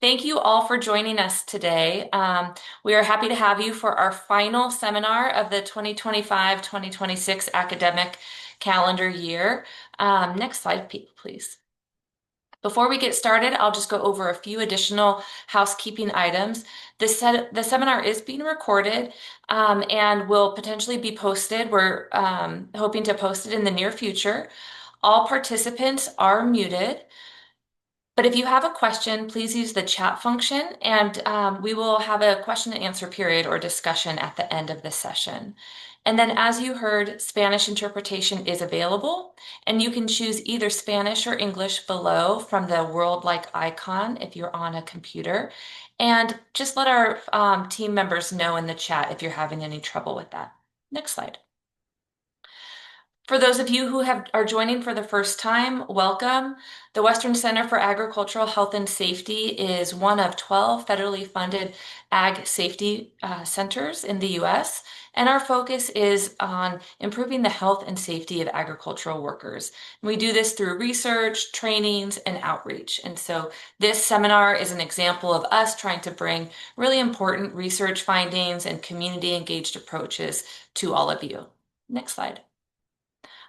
Thank you all for joining us today. We are happy to have you for our final seminar of the 2025-2026 academic calendar year. Next slide, please. Before we get started, I'll just go over a few additional housekeeping items. The seminar is being recorded and will potentially be posted. We're hoping to post it in the near future. All participants are muted. But if you have a question, please use the chat function and we will have a question and answer period or discussion at the end of the session. And then as you heard, Spanish interpretation is available and you can choose either Spanish or English below from the world-like icon if you're on a computer. And just let our team members know in the chat if you're having any trouble with that. Next slide. For those of you who are joining for the first time, welcome. The Western Center for Agricultural Health and Safety is one of 12 federally funded ag safety centers in the US, and our focus is on improving the health and safety of agricultural workers. And we do this through research, trainings, and outreach. And so this seminar is an example of us trying to bring really important research findings and community engaged approaches to all of you. Next slide.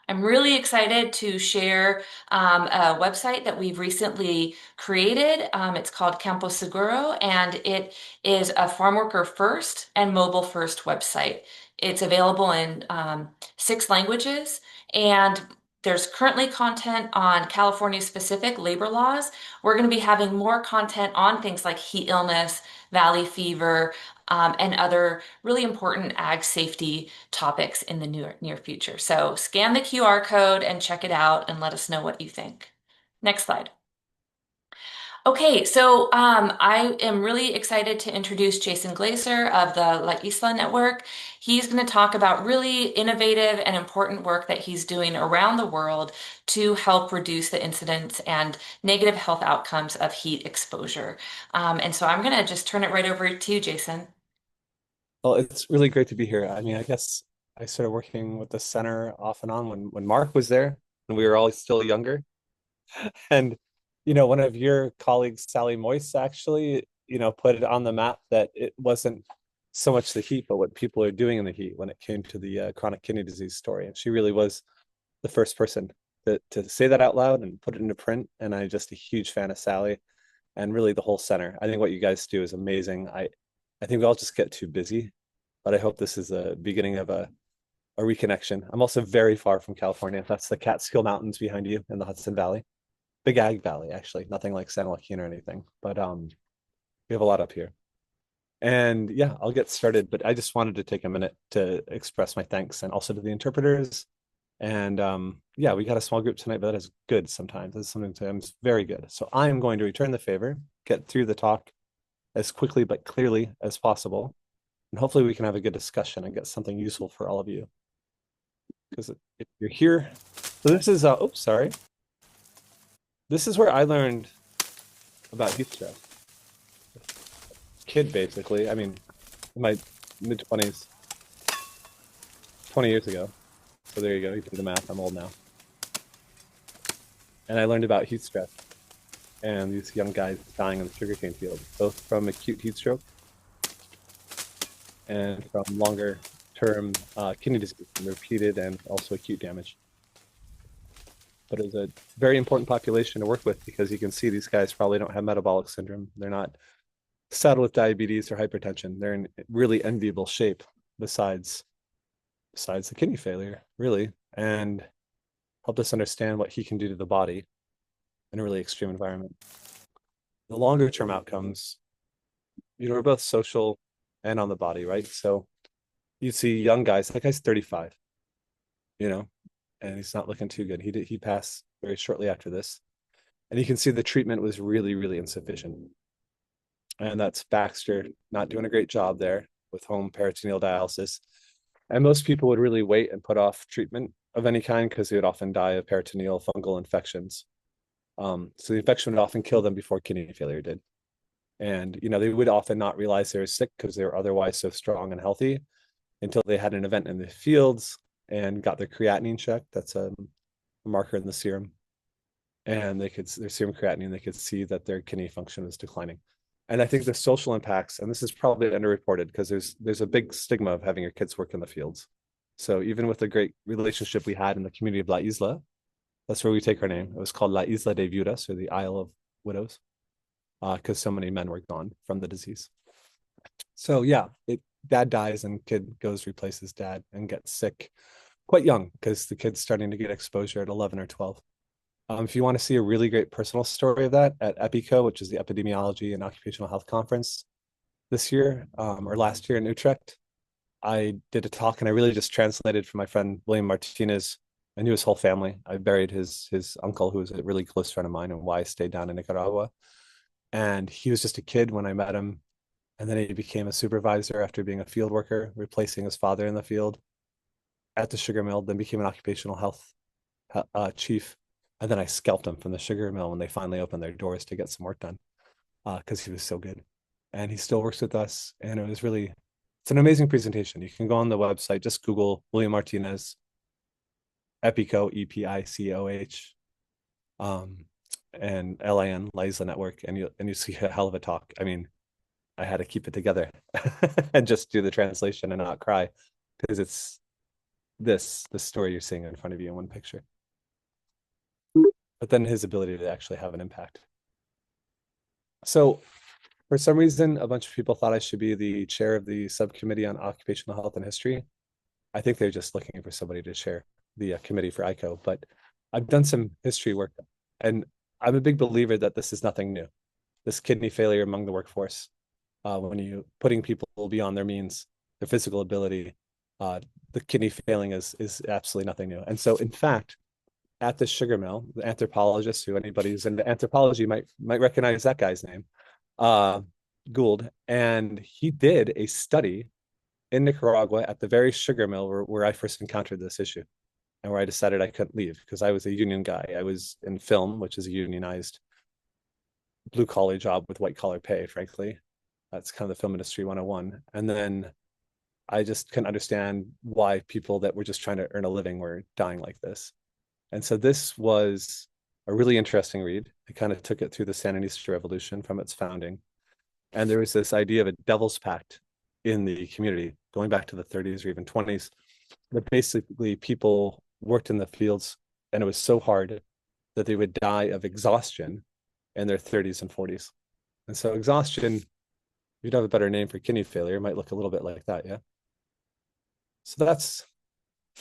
I'm really excited to share a website that we've recently created. It's called Campo Seguro, and it is a farm worker first and mobile first website. It's available in 6 languages, and there's currently content on California specific labor laws. We're going to be having more content on things like heat illness, valley fever, and other really important ag safety topics in the near future. So scan the QR code and check it out and let us know what you think. Next slide. Okay, so I am really excited to introduce Jason Glaser of the La Isla Network. He's going to talk about really innovative and important work that he's doing around the world to help reduce the incidence and negative health outcomes of heat exposure. And so I'm going to just turn it right over to you, Jason. Well, it's really great to be here. I mean, I guess I started working with the center off and on when Mark was there and we were all still younger. And, one of your colleagues, Sally Moyse, actually, put it on the map that it wasn't so much the heat, but what people are doing in the heat when it came to the chronic kidney disease story. And she really was the first person to say that out loud and put it into print. And I'm just a huge fan of Sally and really the whole center. I think what you guys do is amazing. I think we all just get too busy, but I hope this is a beginning of a reconnection. I'm also very far from California. That's the Catskill Mountains behind you in the Hudson Valley. Big Ag Valley, actually. Nothing like San Joaquin or anything, but we have a lot up here. And yeah, I'll get started, but I just wanted to take a minute to express my thanks and also to the interpreters. And yeah, we got a small group tonight, but that is good sometimes. That's sometimes very good. So I'm going to return the favor, get through the talk as quickly but clearly as possible. And hopefully we can have a good discussion and get something useful for all of you. Because if you're here, so this is, oops, sorry. This is where I learned about heat stress. Kid, basically. I mean, in my mid 20s, 20 years ago. So there you go. You do the math. I'm old now. And I learned about heat stress and these young guys dying in the sugarcane field, both from acute heat stroke and from longer term kidney disease, repeated and also acute damage. But it's a very important population to work with because you can see these guys probably don't have metabolic syndrome. They're not saddled with diabetes or hypertension. They're in really enviable shape besides the kidney failure, really, and help us understand what he can do to the body in a really extreme environment. The longer term outcomes, are both social and on the body, right? So you see young guys, that guy's 35, you know, and he's not looking too good. He passed very shortly after this. And you can see the treatment was really, really insufficient. And that's Baxter not doing a great job there with home peritoneal dialysis. And most people would really wait and put off treatment of any kind because they would often die of peritoneal fungal infections. So the infection would often kill them before kidney failure did. And, they would often not realize they were sick because they were otherwise so strong and healthy until they had an event in the fields and got their creatinine checked. That's a marker in the serum. And their serum creatinine, they could see that their kidney function was declining. And I think the social impacts, and this is probably underreported because there's a big stigma of having your kids work in the fields. So even with the great relationship we had in the community of La Isla, that's where we take our name. It was called La Isla de Viudas, or the Isle of Widows, because so many men were gone from the disease. So yeah, dad dies and kid goes replaces dad and gets sick quite young because the kid's starting to get exposure at 11 or 12. If you want to see a really great personal story of that at EPICO, which is the Epidemiology and Occupational Health Conference this year, or last year in Utrecht, I did a talk and I really just translated for my friend William Martinez. I knew his whole family. I buried his uncle, who was a really close friend of mine, and why I stayed down in Nicaragua. And he was just a kid when I met him. And then he became a supervisor after being a field worker, replacing his father in the field at the sugar mill, then became an occupational health chief. And then I scalped him from the sugar mill when they finally opened their doors to get some work done because he was so good. And he still works with us. And it's an amazing presentation. You can go on the website, just Google William Martinez, EPICO, EPICOH, um, and LIN, La Isla Network, and you see a hell of a talk. I mean, I had to keep it together and just do the translation and not cry because it's the story you're seeing in front of you in one picture. But then his ability to actually have an impact. So for some reason, a bunch of people thought I should be the chair of the subcommittee on occupational health and history. I think they're just looking for somebody to chair the committee for ICO, but I've done some history work and I'm a big believer that this is nothing new. This kidney failure among the workforce, when you putting people beyond their means, their physical ability, uh, the kidney failing is absolutely nothing new. And so, in fact, at the sugar mill, the anthropologist, who anybody who's into anthropology might recognize that guy's name, uh, Gould, and he did a study in Nicaragua at the very sugar mill where I first encountered this issue and where I decided I couldn't leave because I was a union guy. I was in film, which is a unionized blue collar job with white collar pay, frankly. That's kind of the film industry 101. And then I just couldn't understand why people that were just trying to earn a living were dying like this. And so this was a really interesting read. I kind of took it through the Sandinista Revolution from its founding. And there was this idea of a devil's pact in the community going back to the 30s or even 20s that basically people worked in the fields and it was so hard that they would die of exhaustion in their 30s and 40s. And so exhaustion, you'd have a better name for kidney failure, might look a little bit like that, yeah. So that's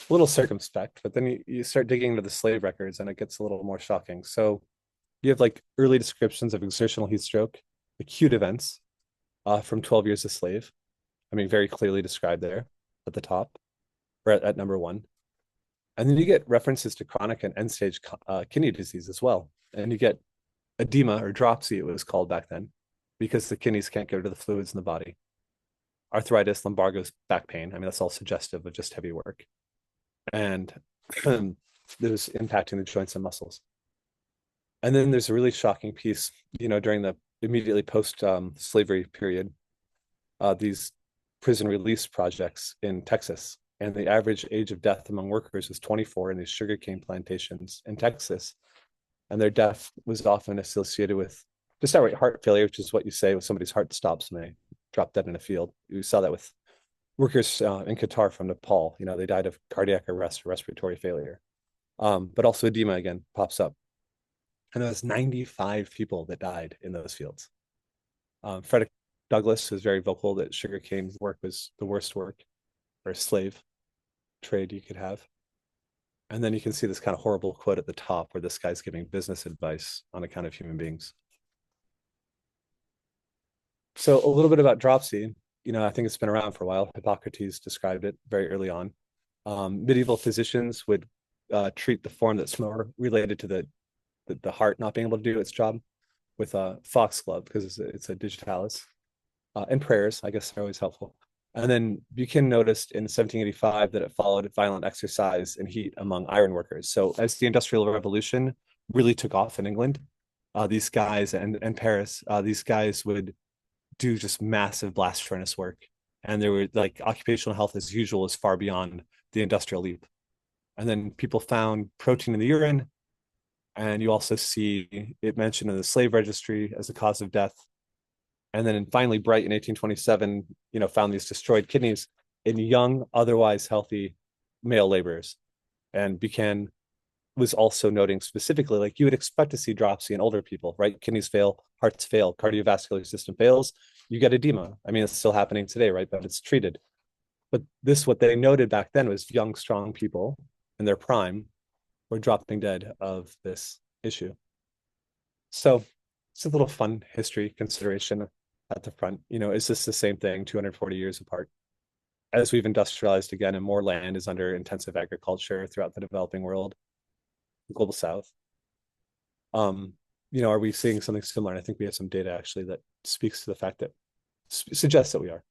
a little circumspect, but then you start digging into the slave records and it gets a little more shocking. So you have like early descriptions of exertional heat stroke, acute events from 12 years a slave. I mean, very clearly described there at the top, or at number one. And then you get references to chronic and end stage kidney disease as well. And you get edema or dropsy, it was called back then, because the kidneys can't go to the fluids in the body. Arthritis, lumbago, back pain. I mean, that's all suggestive of just heavy work. And there's impacting the joints and muscles. And then there's a really shocking piece, during the immediately post slavery period, these prison release projects in Texas. And the average age of death among workers was 24 in these sugarcane plantations in Texas. And their death was often associated with just outright heart failure, which is what you say when somebody's heart stops and they drop dead in a field. You saw that with workers in Qatar from Nepal. They died of cardiac arrest or respiratory failure. But also edema again pops up. And there was 95 people that died in those fields. Frederick Douglass was very vocal that sugarcane work was the worst work or slave trade you could have. And then you can see this kind of horrible quote at the top where this guy's giving business advice on account of human beings. So a little bit about dropsy. I think it's been around for a while. Hippocrates described it very early on. Medieval physicians would treat the form that's more related to the heart not being able to do its job with a foxglove because it's a digitalis. And prayers, I guess, are always helpful. And then Buchanan noticed in 1785 that it followed violent exercise and heat among iron workers. So as the Industrial Revolution really took off in England, these guys and Paris, these guys would do just massive blast furnace work. And there were like occupational health as usual is far beyond the industrial leap. And then people found protein in the urine. And you also see it mentioned in the slave registry as a cause of death. And then finally, Bright in 1827, found these destroyed kidneys in young, otherwise healthy male laborers, and began was also noting specifically, like you would expect to see dropsy in older people, right? Kidneys fail, hearts fail, cardiovascular system fails, you get edema. I mean, it's still happening today, right? But it's treated. But what they noted back then was young, strong people in their prime were dropping dead of this issue. So it's a little fun history consideration at the front. Is this the same thing 240 years apart? As we've industrialized again and more land is under intensive agriculture throughout the developing world, the global south. Um, are we seeing something similar? And I think we have some data actually that speaks to the fact that suggests that we are.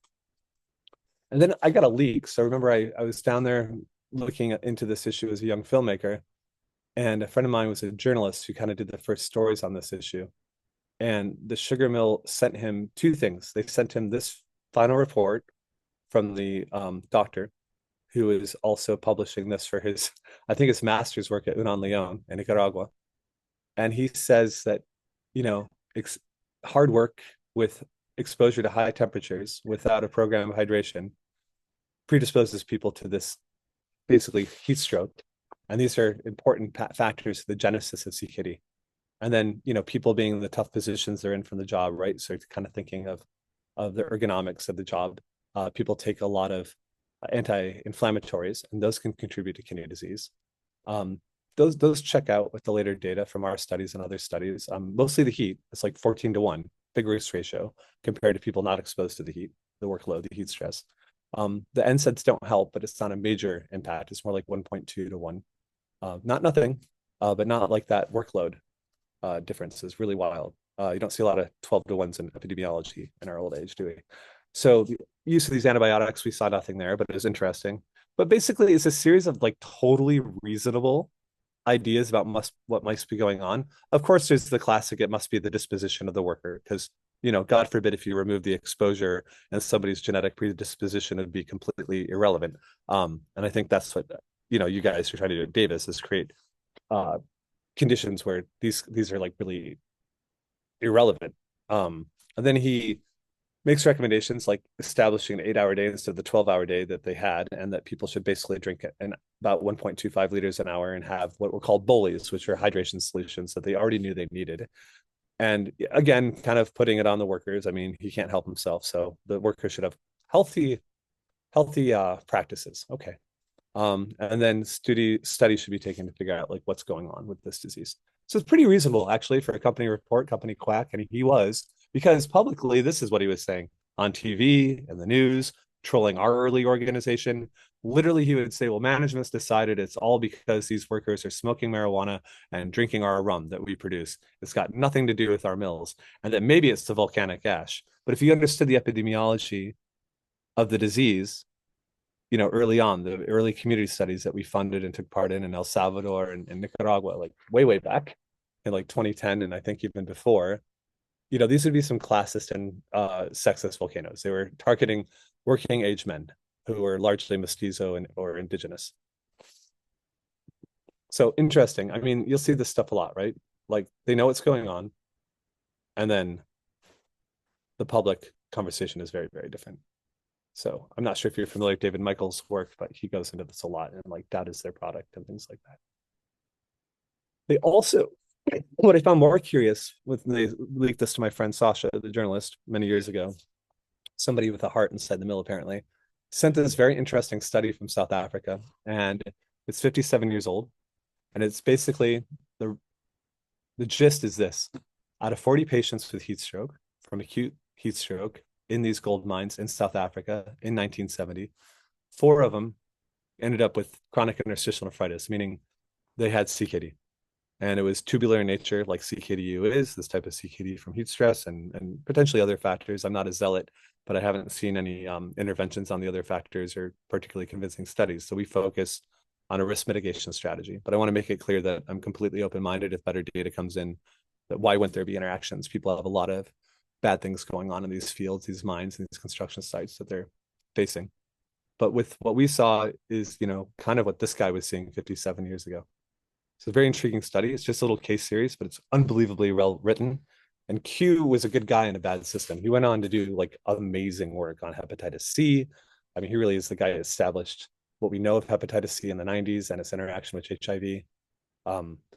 And then I got a leak. So remember, I was down there looking into this issue as a young filmmaker, and a friend of mine was a journalist who kind of did the first stories on this issue. And the sugar mill sent him two things. They sent him this final report from the doctor, who is also publishing this for his, I think, his master's work at Unan Leon in Nicaragua. And he says that, you know, hard work with exposure to high temperatures without a program of hydration predisposes people to this basically heat stroke. And these are important factors to the genesis of CKD. And then, people being in the tough positions they're in from the job, right? So kind of thinking of the ergonomics of the job. People take a lot of anti-inflammatories, and those can contribute to kidney disease. Um, those check out with the later data from our studies and other studies. Mostly the heat, it's like 14-1, big risk ratio compared to people not exposed to the heat, the workload, the heat stress. The NSAIDs don't help, but it's not a major impact. It's more like 1.2 to 1. Not nothing, but not like that workload difference is really wild. You don't see a lot of 12-1s in epidemiology in our old age, do we? So the use of these antibiotics, we saw nothing there, but it was interesting. But basically, it's a series of like totally reasonable ideas about what must be going on. Of course, there's the classic, it must be the disposition of the worker, because God forbid if you remove the exposure and somebody's genetic predisposition would be completely irrelevant. And I think that's what you guys are trying to do at Davis is create uh, conditions where these are like really irrelevant. And then he makes recommendations like establishing an 8-hour day instead of the 12-hour day that they had, and that people should basically drink about 1.25 liters an hour and have what were called BOLIs, which are hydration solutions that they already knew they needed. And again, kind of putting it on the workers. I mean, he can't help himself, so the workers should have healthy practices. Okay. And then studies should be taken to figure out like what's going on with this disease. So it's pretty reasonable actually for a company report, company quack, and he was, because publicly this is what he was saying on TV and the news, trolling our early organization. Literally, he would say, "Well, management's decided it's all because these workers are smoking marijuana and drinking our rum that we produce. It's got nothing to do with our mills, and that maybe it's the volcanic ash." But if you understood the epidemiology of the disease, early on, the early community studies that we funded and took part in El Salvador and Nicaragua, like way back in like 2010, and I think even before, these would be some classist and sexist volcanoes. They were targeting working age men who were largely mestizo or indigenous. So interesting. I mean, you'll see this stuff a lot, right? Like they know what's going on, and then the public conversation is very, very different. So I'm not sure if you're familiar with David Michaels' work, but he goes into this a lot, and like that is their product and things like that. They also, what I found more curious when they leaked this to my friend Sasha, the journalist, many years ago, somebody with a heart inside the mill apparently, sent this very interesting study from South Africa, and it's 57 years old, and it's basically the gist is this: out of 40 patients with heat stroke from acute heat stroke in these gold mines in South Africa in 1970, 4 of them ended up with chronic interstitial nephritis, meaning they had CKD. And it was tubular in nature, like CKDU is, this type of CKD from heat stress and potentially other factors. I'm not a zealot, but I haven't seen any interventions on the other factors or particularly convincing studies. So we focus on a risk mitigation strategy. But I want to make it clear that I'm completely open-minded if better data comes in, that why wouldn't there be interactions? People have a lot of bad things going on in these fields, these mines, and these construction sites that they're facing. But with what we saw is, kind of what this guy was seeing 57 years ago. It's a very intriguing study. It's just a little case series, but it's unbelievably well written. And Q was a good guy in a bad system. He went on to do like amazing work on hepatitis C. I mean, he really is the guy who established what we know of hepatitis C in the 90s and its interaction with HIV.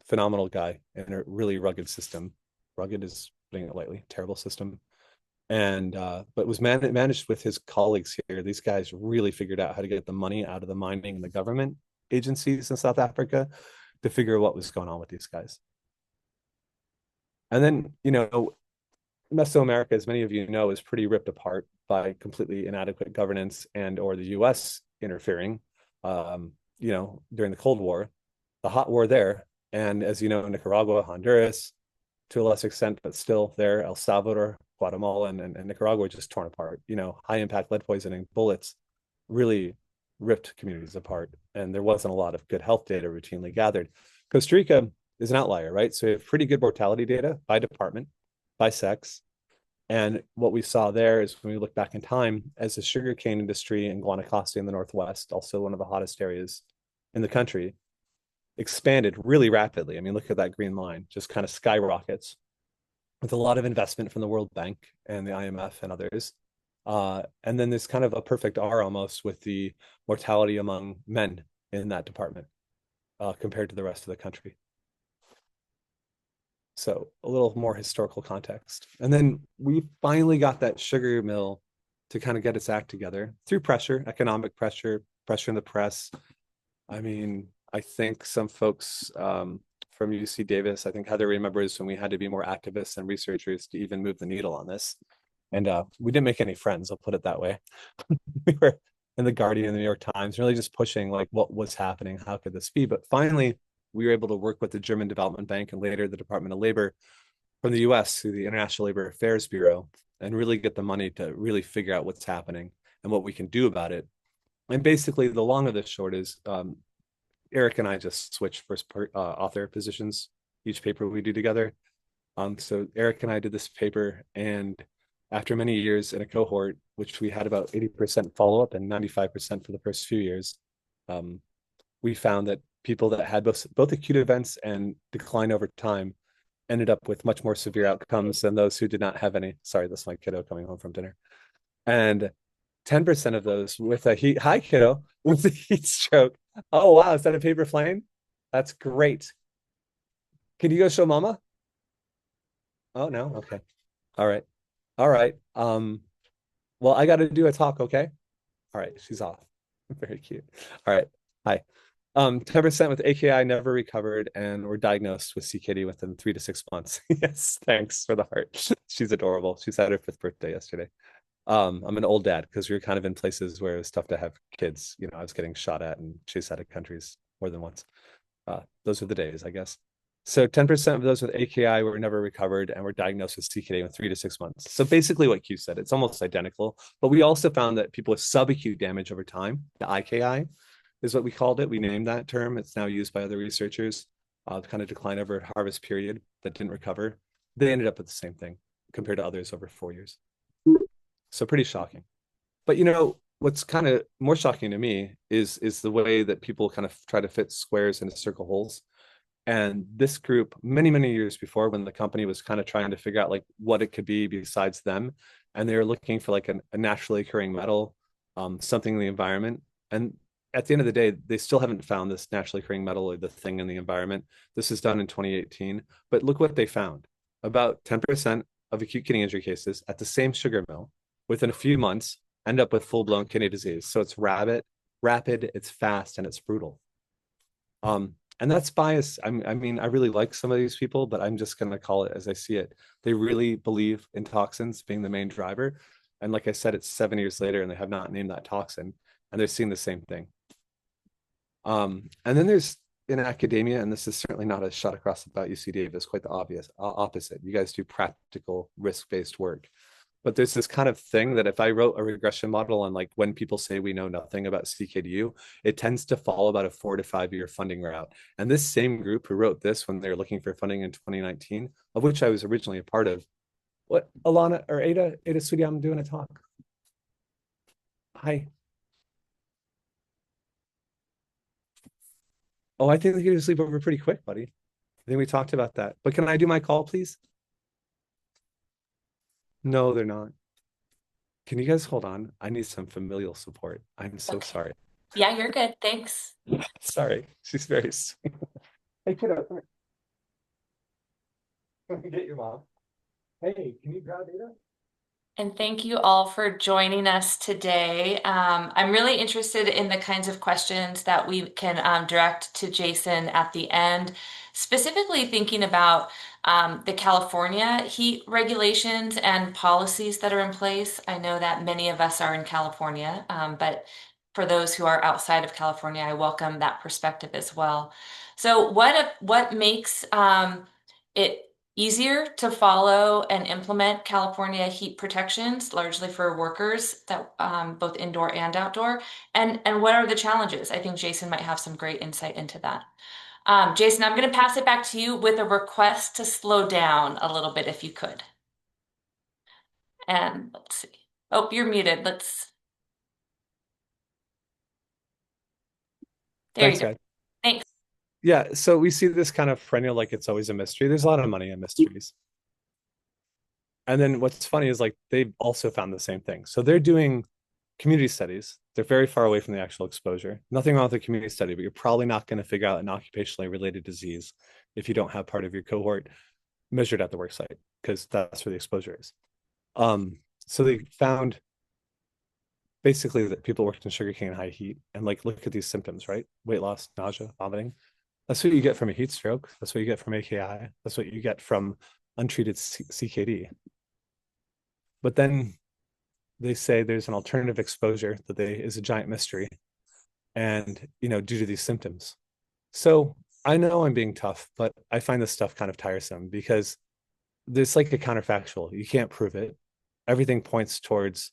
Phenomenal guy in a really rugged system. Rugged is putting it lightly, terrible system. And but was managed with his colleagues here. These guys really figured out how to get the money out of the mining and the government agencies in South Africa to figure out what was going on with these guys. And then, Mesoamerica, as many of you know, is pretty ripped apart by completely inadequate governance and or the U.S. interfering, during the Cold War, the hot war there. And as you know, Nicaragua, Honduras, to a lesser extent, but still there, El Salvador, Guatemala, and Nicaragua were just torn apart. High impact lead poisoning bullets really ripped communities apart. And there wasn't a lot of good health data routinely gathered. Costa Rica is an outlier, right? So we have pretty good mortality data by department, by sex. And what we saw there is when we look back in time, as the sugarcane industry in Guanacaste in the Northwest, also one of the hottest areas in the country, expanded really rapidly. I mean, look at that green line, just kind of skyrockets with a lot of investment from the World Bank and the IMF and others. And then there's kind of a perfect R almost with the mortality among men in that department compared to the rest of the country. So a little more historical context. And then we finally got that sugar mill to kind of get its act together through pressure, economic pressure, pressure in the press. I mean, I think some folks from UC Davis, I think Heather remembers when we had to be more activists and researchers to even move the needle on this. And we didn't make any friends, I'll put it that way. We were in the Guardian and the New York Times, really just pushing like what was happening, how could this be? But finally, we were able to work with the German Development Bank and later the Department of Labor from the US through the International Labor Affairs Bureau and really get the money to really figure out what's happening and what we can do about it. And basically, the long of the short is Eric and I just switch first author positions each paper we do together. So Eric and I did this paper, and after many years in a cohort, which we had about 80% follow up and 95% for the first few years, we found that people that had both acute events and decline over time ended up with much more severe outcomes than those who did not have any. Sorry, that's my kiddo coming home from dinner. And 10% of those with a heat, hi kiddo, with a heat stroke. Oh, wow. Is that a paper flame? That's great. Can you go show mama? Oh, no. Okay. All right. All right. Well, I got to do a talk. Okay. All right. She's off. Very cute. All right. Hi. 10% with AKI never recovered and were diagnosed with CKD within 3 to 6 months. Yes. Thanks for the heart. She's adorable. She's had her 5th birthday yesterday. I'm an old dad because we were kind of in places where it was tough to have kids. I was getting shot at and chased out of countries more than once. Those are the days, I guess. So 10% of those with AKI were never recovered and were diagnosed with CKD in 3 to 6 months. So basically what Q said, it's almost identical. But we also found that people with subacute damage over time, the IKI is what we called it. We named that term. It's now used by other researchers, kind of decline over a harvest period that didn't recover. They ended up with the same thing compared to others over 4 years. So pretty shocking. But what's kind of more shocking to me is the way that people kind of try to fit squares into circle holes. And this group, many, many years before, when the company was kind of trying to figure out like what it could be besides them, and they were looking for like a naturally occurring metal, something in the environment. And at the end of the day, they still haven't found this naturally occurring metal or the thing in the environment. This is done in 2018. But look what they found. About 10% of acute kidney injury cases at the same sugar mill within a few months end up with full-blown kidney disease. So it's rapid, it's fast, and it's brutal. And that's bias. I mean, I really like some of these people, but I'm just going to call it as I see it. They really believe in toxins being the main driver. And like I said, it's 7 years later and they have not named that toxin and they're seeing the same thing. And then there's in academia, and this is certainly not a shot across about UC Davis, quite the obvious opposite. You guys do practical risk-based work. But there's this kind of thing that if I wrote a regression model on like when people say we know nothing about CKDU, it tends to follow about a 4 to 5 year funding route. And this same group who wrote this when they were looking for funding in 2019, of which I was originally a part of, what Alana or Ada, sweetie, I'm doing a talk. Hi. Oh, I think they can sleep over pretty quick, buddy. I think we talked about that. But can I do my call, please? No, they're not. Can you guys hold on? I need some familial support. I'm so Okay. sorry. Yeah, you're good. Thanks. Sorry. She's very sweet. Hey, kiddo, come here. Get your mom. Hey, can you grab Ada? And thank you all for joining us today. I'm really interested in the kinds of questions that we can direct to Jason at the end, specifically thinking about the California heat regulations and policies that are in place. I know that many of us are in California, but for those who are outside of California, I welcome that perspective as well. So, what makes it easier to follow and implement California heat protections, largely for workers that both indoor and outdoor? And what are the challenges? I think Jason might have some great insight into that. Jason, I'm going to pass it back to you with a request to slow down a little bit if you could. And let's see. Oh, you're muted. There you Thanks, go. guys. Thanks. Yeah, so we see this kind of perennial, like it's always a mystery. There's a lot of money in mysteries. And then what's funny is like they've also found the same thing. So they're doing community studies. They're very far away from the actual exposure. Nothing wrong with a community study, but you're probably not going to figure out an occupationally related disease if you don't have part of your cohort measured at the work site, because that's where the exposure is. So they found basically that people worked in sugarcane in high heat and like look at these symptoms, right? Weight loss, nausea, vomiting. That's what you get from a heat stroke. That's what you get from AKI. That's what you get from untreated CKD. But then they say there's an alternative exposure that is a giant mystery, and due to these symptoms. So I know I'm being tough, but I find this stuff kind of tiresome because there's like a counterfactual. You can't prove it. Everything points towards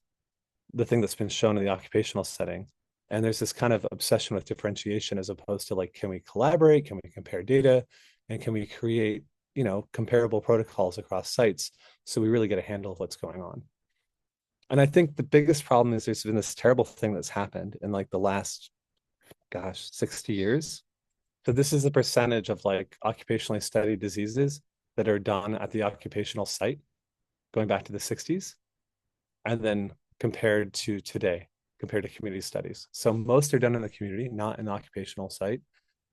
the thing that's been shown in the occupational setting. And there's this kind of obsession with differentiation as opposed to like, can we collaborate? Can we compare data? And can we create, comparable protocols across sites so we really get a handle of what's going on? And I think the biggest problem is there's been this terrible thing that's happened in like the last, gosh, 60 years. So this is the percentage of like occupationally studied diseases that are done at the occupational site going back to the 60s, and then compared to today, compared to community studies. So most are done in the community, not in the occupational site.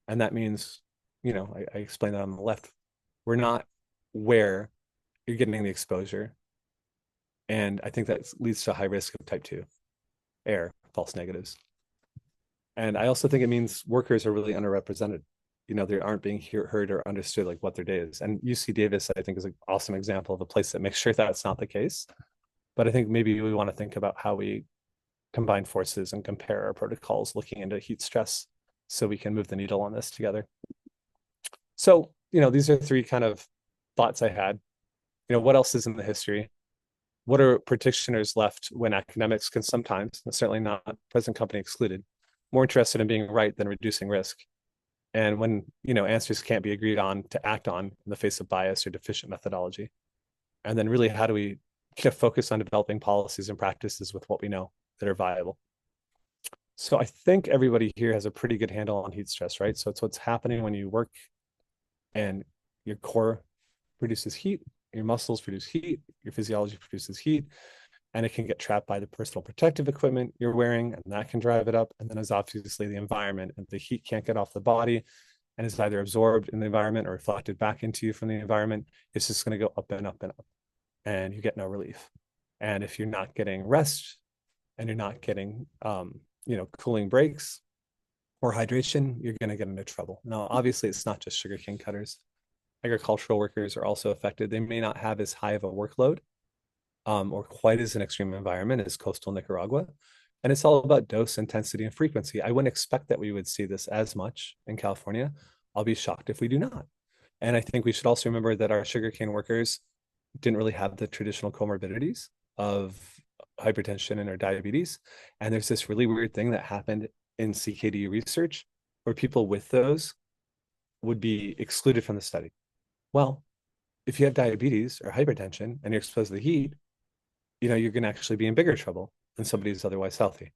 And that means, I explained that on the left. We're not where you're getting the exposure. And I think that leads to a high risk of type 2 air, false negatives. And I also think it means workers are really underrepresented. They aren't being heard or understood like what their day is. And UC Davis, I think, is an awesome example of a place that makes sure that's not the case. But I think maybe we want to think about how we combine forces and compare our protocols looking into heat stress so we can move the needle on this together. So, these are three kind of thoughts I had. What else is in the history? What are practitioners left when academics can sometimes, certainly not present company excluded, more interested in being right than reducing risk? And when, answers can't be agreed on to act on in the face of bias or deficient methodology. And then really, how do we focus on developing policies and practices with what we know that are viable? So I think everybody here has a pretty good handle on heat stress, right? So it's what's happening when you work and your core produces heat, your muscles produce heat, your physiology produces heat, and it can get trapped by the personal protective equipment you're wearing, and that can drive it up. And then there's obviously the environment, and the heat can't get off the body and is either absorbed in the environment or reflected back into you from the environment. It's just going to go up and up and up, and you get no relief. And if you're not getting rest and you're not getting, cooling breaks or hydration, you're going to get into trouble. Now, obviously, it's not just sugarcane cutters. Agricultural workers are also affected. They may not have as high of a workload or quite as an extreme environment as coastal Nicaragua. And it's all about dose, intensity, and frequency. I wouldn't expect that we would see this as much in California. I'll be shocked if we do not. And I think we should also remember that our sugarcane workers didn't really have the traditional comorbidities of hypertension and or diabetes. And there's this really weird thing that happened in CKD research where people with those would be excluded from the study. Well, if you have diabetes or hypertension and you're exposed to the heat, you're going to actually be in bigger trouble than somebody who's otherwise healthy.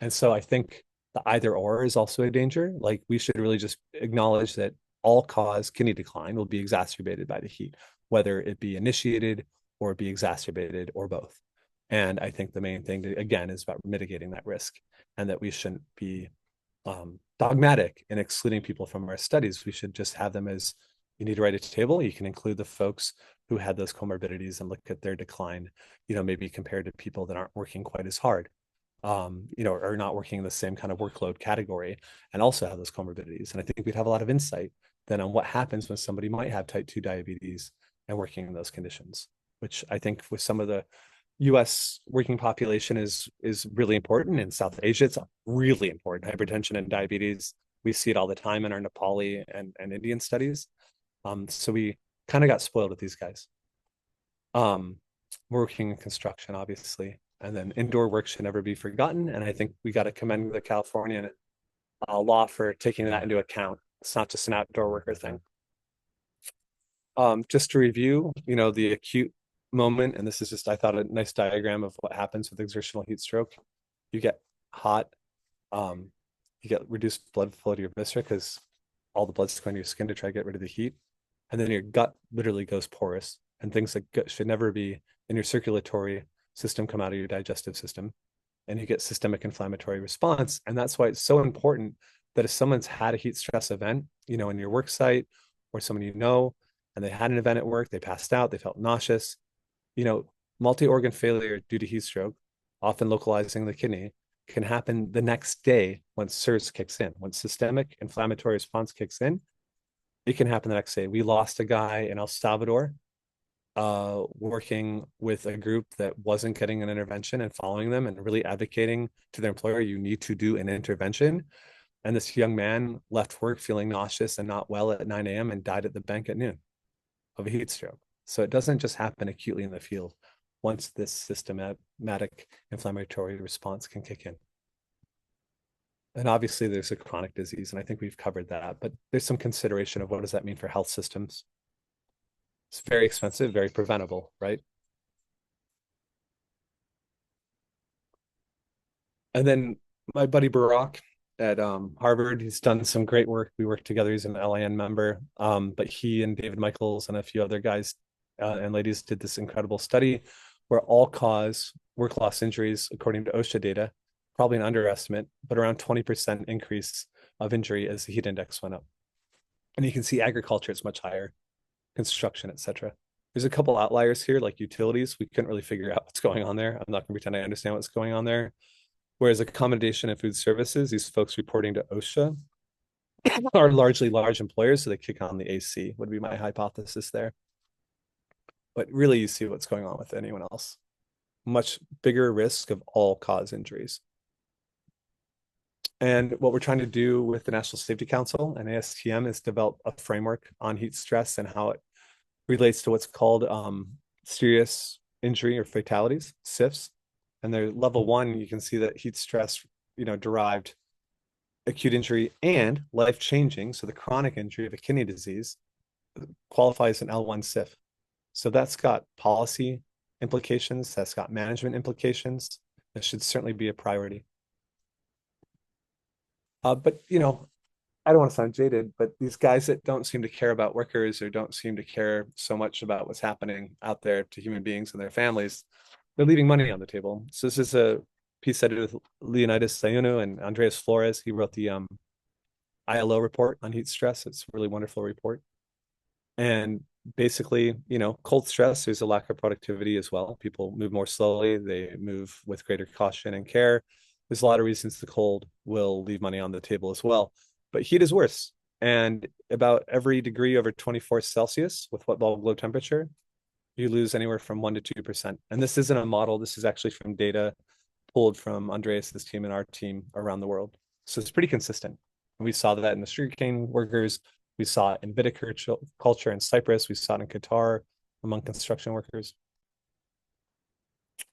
And so I think the either or is also a danger. Like we should really just acknowledge that all cause kidney decline will be exacerbated by the heat, whether it be initiated or be exacerbated or both. And I think the main thing, again, is about mitigating that risk and that we shouldn't be dogmatic in excluding people from our studies. We should just have them as you need to write a table. You can include the folks who had those comorbidities and look at their decline, maybe compared to people that aren't working quite as hard, are not working in the same kind of workload category and also have those comorbidities. And I think we'd have a lot of insight then on what happens when somebody might have type 2 diabetes and working in those conditions, which I think with some of the US working population is really important. In South Asia, it's really important. Hypertension and diabetes, we see it all the time in our Nepali and Indian studies. So we kind of got spoiled with these guys. Um, Working in construction, obviously, and then indoor work should never be forgotten. And I think we got to commend the California law for taking that into account. It's not just an outdoor worker thing. Just to review, the acute moment, and this is just, I thought, a nice diagram of what happens with exertional heat stroke. You get hot, um, you get reduced blood flow to your viscera because all the blood's going to your skin to try to get rid of the heat. And then your gut literally goes porous, and things that should never be in your circulatory system come out of your digestive system. And you get systemic inflammatory response. And that's why it's so important that if someone's had a heat stress event, in your work site or someone and they had an event at work, they passed out, they felt nauseous, you know, multi-organ failure due to heat stroke, often localizing the kidney, can happen the next day when SIRS kicks in. When systemic inflammatory response kicks in, it can happen the next day. We lost a guy in El Salvador working with a group that wasn't getting an intervention and following them and really advocating to their employer, you need to do an intervention. And this young man left work feeling nauseous and not well at 9 a.m. and died at the bank at noon of a heat stroke. So it doesn't just happen acutely in the field once this systematic inflammatory response can kick in. And obviously there's a chronic disease, and I think we've covered that, but there's some consideration of what does that mean for health systems. It's very expensive, very preventable, right? And then my buddy Barack at Harvard, he's done some great work. We work together. He's an LIN member, but he and David Michaels and a few other guys and ladies did this incredible study where all-cause work loss injuries, according to OSHA data, probably an underestimate, but around 20% increase of injury as the heat index went up. And you can see agriculture is much higher, construction, etc. There's a couple outliers here, like utilities. We couldn't really figure out what's going on there. I'm not going to pretend I understand what's going on there. Whereas accommodation and food services, these folks reporting to OSHA are largely large employers, so they kick on the AC, would be my hypothesis there. But really, you see what's going on with anyone else. Much bigger risk of all cause injuries. And what we're trying to do with the National Safety Council and ASTM is develop a framework on heat stress and how it relates to what's called serious injury or fatalities, SIFs. And they're level one, you can see that heat stress, derived acute injury and life-changing, so the chronic injury of a kidney disease qualifies an L1 SIF. So that's got policy implications, that's got management implications. That should certainly be a priority. But I don't want to sound jaded, but these guys that don't seem to care about workers or don't seem to care so much about what's happening out there to human beings and their families, they're leaving money on the table. So this is a piece I did with Leonidas Sayunu and Andreas Flores. He wrote the ILO report on heat stress. It's a really wonderful report. And basically, cold stress, there's a lack of productivity as well. People move more slowly, they move with greater caution and care. There's a lot of reasons the cold will leave money on the table as well. But heat is worse. And about every degree over 24 Celsius with what bulb glow temperature, you lose anywhere from 1% to 2%. And this isn't a model. This is actually from data pulled from Andreas's team and our team around the world. So it's pretty consistent. And we saw that in the sugarcane workers. We saw it in viticulture in Cyprus. We saw it in Qatar among construction workers.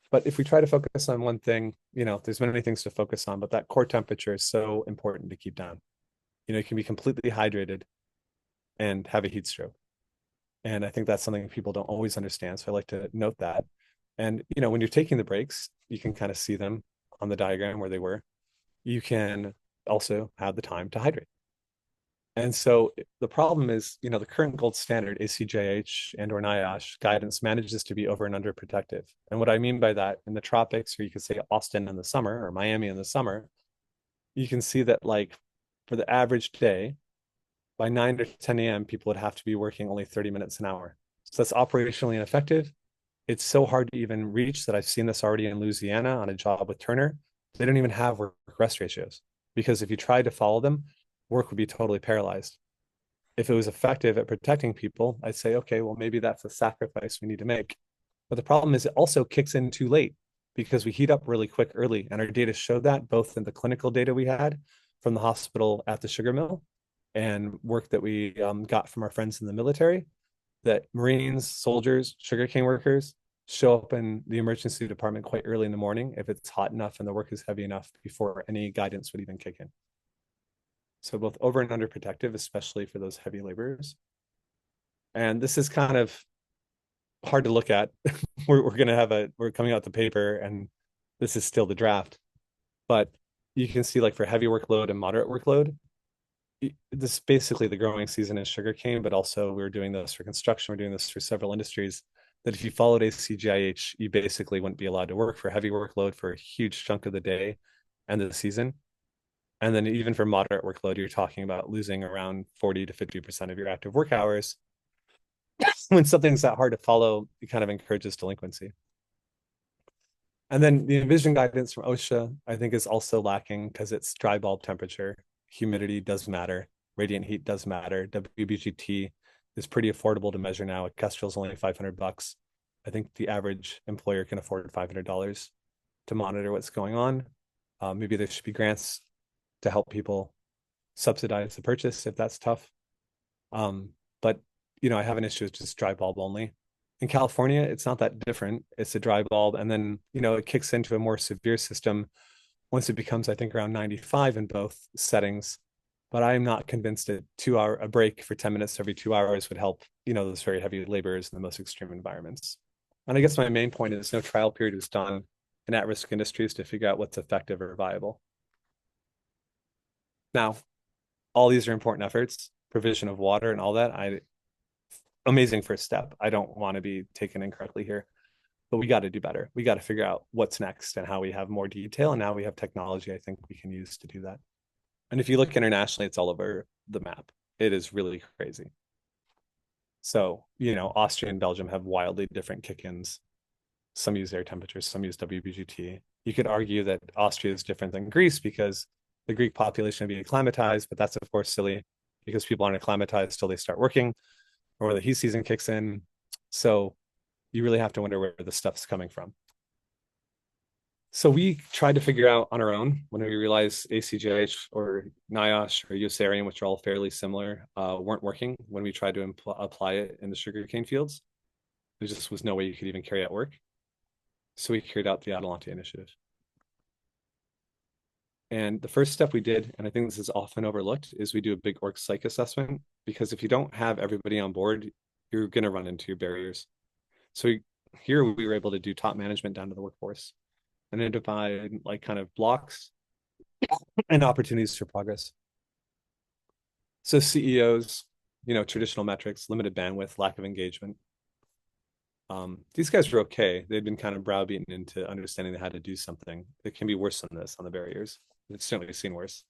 But if we try to focus on one thing, there's many things to focus on, but that core temperature is so important to keep down. You can be completely hydrated and have a heat stroke. And I think that's something people don't always understand. So I like to note that. And, when you're taking the breaks, you can kind of see them on the diagram where they were. You can also have the time to hydrate. And so the problem is, the current gold standard, ACJH and or NIOSH guidance manages to be over and under protective. And what I mean by that, in the tropics, or you could say Austin in the summer or Miami in the summer, you can see that like for the average day, by 9 to 10 a.m., people would have to be working only 30 minutes an hour. So that's operationally ineffective. It's so hard to even reach that I've seen this already in Louisiana on a job with Turner. They don't even have work rest ratios because if you tried to follow them, work would be totally paralyzed. If it was effective at protecting people, I'd say, okay, well, maybe that's a sacrifice we need to make. But the problem is it also kicks in too late because we heat up really quick early. And our data showed that both in the clinical data we had from the hospital at the sugar mill and work that we got from our friends in the military, that Marines, soldiers, sugarcane workers show up in the emergency department quite early in the morning if it's hot enough and the work is heavy enough before any guidance would even kick in. So both over and under protective, especially for those heavy laborers. And this is kind of hard to look at. We're going to have we're coming out the paper and this is still the draft, but you can see like for heavy workload and moderate workload, this basically the growing season is sugarcane, but also we're doing this for construction. We're doing this for several industries that if you followed ACGIH, you basically wouldn't be allowed to work for heavy workload for a huge chunk of the day and the season. And then even for moderate workload, you're talking about losing around 40 to 50% of your active work hours. When something's that hard to follow, it kind of encourages delinquency. And then the envision guidance from OSHA, I think, is also lacking because it's dry bulb temperature. Humidity does matter. Radiant heat does matter. WBGT is pretty affordable to measure now. Kestrel's only $500. I think the average employer can afford $500 to monitor what's going on. Maybe there should be grants to help people subsidize the purchase if that's tough. But I have an issue with just dry bulb only. In California, it's not that different. It's a dry bulb, and then it kicks into a more severe system once it becomes, I think, around 95 in both settings. But I'm not convinced a break for 10 minutes every 2 hours would help, those very heavy laborers in the most extreme environments. And I guess my main point is no trial period was done in at-risk industries to figure out what's effective or viable. Now, all these are important efforts, provision of water and all that. Amazing first step. I don't want to be taken incorrectly here, but we got to do better. We got to figure out what's next and how we have more detail. And now we have technology I think we can use to do that. And if you look internationally, it's all over the map. It is really crazy. So, Austria and Belgium have wildly different kick-ins. Some use air temperatures, some use WBGT. You could argue that Austria is different than Greece because the Greek population would be acclimatized, but that's of course silly because people aren't acclimatized till they start working or the heat season kicks in. So you really have to wonder where the stuff's coming from. So we tried to figure out on our own when we realized ACJH or NIOSH or USARIAN, which are all fairly similar, weren't working when we tried to apply it in the sugarcane fields. There just was no way you could even carry out work. So we carried out the Adelante initiative. And the first step we did, and I think this is often overlooked, is we do a big org psych assessment because if you don't have everybody on board, you're going to run into your barriers. So here we were able to do top management down to the workforce and identify like kind of blocks and opportunities for progress. So CEOs, traditional metrics, limited bandwidth, lack of engagement. These guys were okay. They'd been kind of browbeaten into understanding they had to do something. It can be worse than this on the barriers. It's certainly seen worse.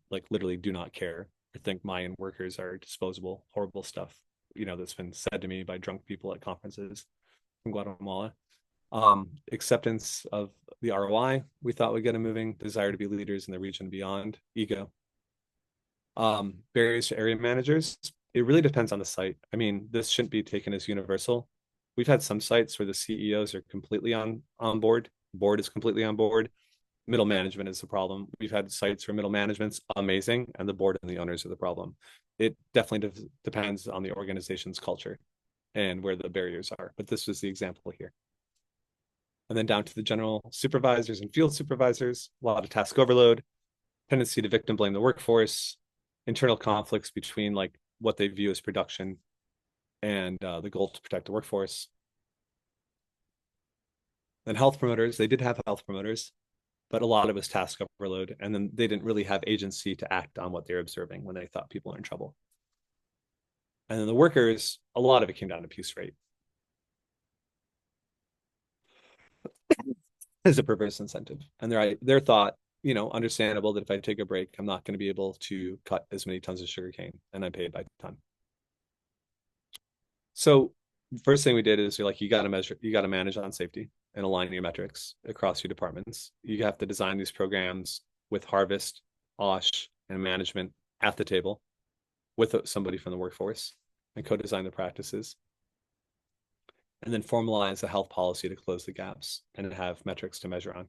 Like literally do not care or think Mayan workers are disposable, horrible stuff, that's been said to me by drunk people at conferences from Guatemala. Acceptance of the ROI we thought would get them moving, desire to be leaders in the region beyond, ego. Barriers to area managers, it really depends on the site. I mean, this shouldn't be taken as universal. We've had some sites where the CEOs are completely on board, board is completely on board. Middle management is the problem. We've had sites where middle management's amazing and the board and the owners are the problem. It definitely depends on the organization's culture and where the barriers are. But this was the example here. And then down to the general supervisors and field supervisors, a lot of task overload, tendency to victim blame the workforce, internal conflicts between like what they view as production and the goal to protect the workforce. Then health promoters, they did have health promoters. but a lot of it was task overload. And then they didn't really have agency to act on what they were observing when they thought people were in trouble. And then the workers, a lot of it came down to piece rate as a perverse incentive. And their thought, understandable that if I take a break, I'm not going to be able to cut as many tons of sugar cane, and I'm paid by ton. So first thing we did is you're like, you got to manage on safety and align your metrics across your departments. You have to design these programs with harvest, OSH, and management at the table with somebody from the workforce and co-design the practices. And then formalize a health policy to close the gaps and have metrics to measure on.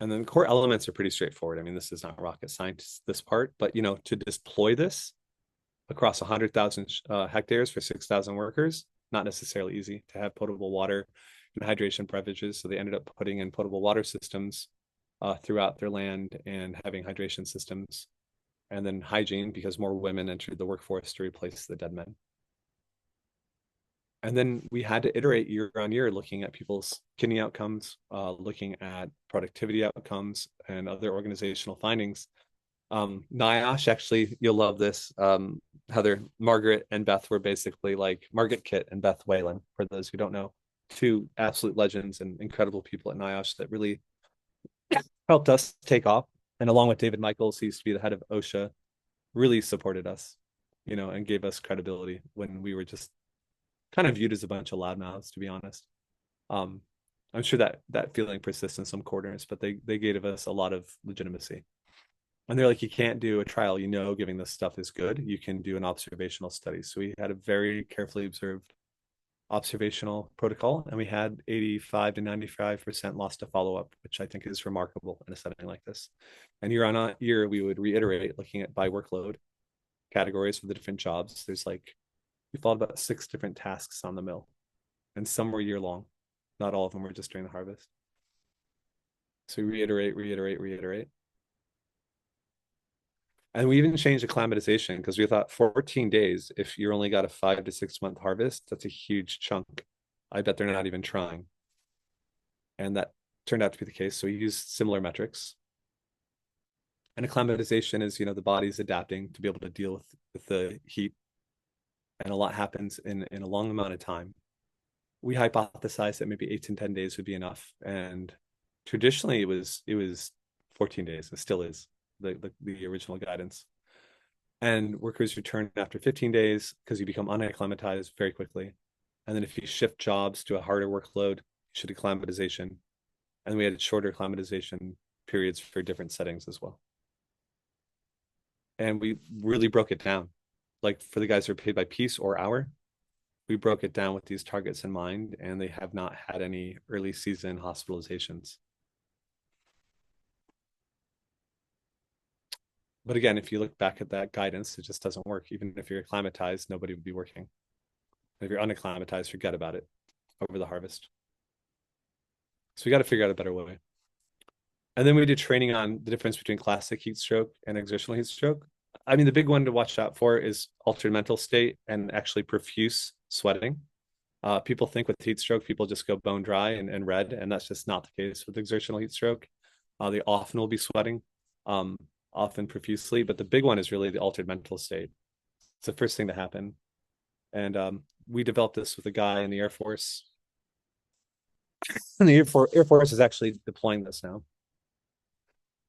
And then the core elements are pretty straightforward. I mean, this is not rocket science, this part, but to deploy this across 100,000 hectares for 6,000 workers, not necessarily easy to have potable water and hydration beverages. So they ended up putting in potable water systems throughout their land and having hydration systems. And then hygiene, because more women entered the workforce to replace the dead men. And then we had to iterate year on year, looking at people's kidney outcomes, looking at productivity outcomes and other organizational findings. NIOSH, actually, you'll love this. Heather, Margaret and Beth were basically like Margaret Kitt and Beth Whalen, for those who don't know, two absolute legends and incredible people at NIOSH that really helped us take off. And along with David Michaels, he used to be the head of OSHA, really supported us, and gave us credibility when we were just kind of viewed as a bunch of loudmouths, to be honest. Um, I'm sure that feeling persists in some corners, but they gave us a lot of legitimacy. And they're like, you can't do a trial, giving this stuff is good. You can do an observational study. So we had a very carefully observed observational protocol, and we had 85 to 95% loss to follow up, which I think is remarkable in a setting like this. And year on year, we would reiterate looking at by workload categories for the different jobs. We followed about 6 different tasks on the mill, and some were year long. Not all of them were just during the harvest. So we reiterate, reiterate, reiterate. And we even changed acclimatization because we thought 14 days, if you only got a 5 to 6 month harvest, that's a huge chunk. I bet they're not even trying. And that turned out to be the case. So we used similar metrics. And acclimatization is, the body's adapting to be able to deal with the heat. And a lot happens in a long amount of time. We hypothesized that maybe 8 to 10 days would be enough. And traditionally it was 14 days. It still is the original guidance. And workers return after 15 days because you become unacclimatized very quickly. And then if you shift jobs to a harder workload, you should acclimatization. And we had shorter acclimatization periods for different settings as well. And we really broke it down. Like for the guys who are paid by piece or hour, we broke it down with these targets in mind, and they have not had any early season hospitalizations. But again, if you look back at that guidance, it just doesn't work. Even if you're acclimatized, nobody would be working. If you're unacclimatized, forget about it over the harvest. So we got to figure out a better way. And then we did training on the difference between classic heat stroke and exertional heat stroke. I mean, the big one to watch out for is altered mental state and actually profuse sweating. People think with heat stroke, people just go bone dry and red, and that's just not the case with exertional heat stroke. They often will be sweating, often profusely, but the big one is really the altered mental state. It's the first thing to happen. And we developed this with a guy in the Air Force. And the Air Force is actually deploying this now.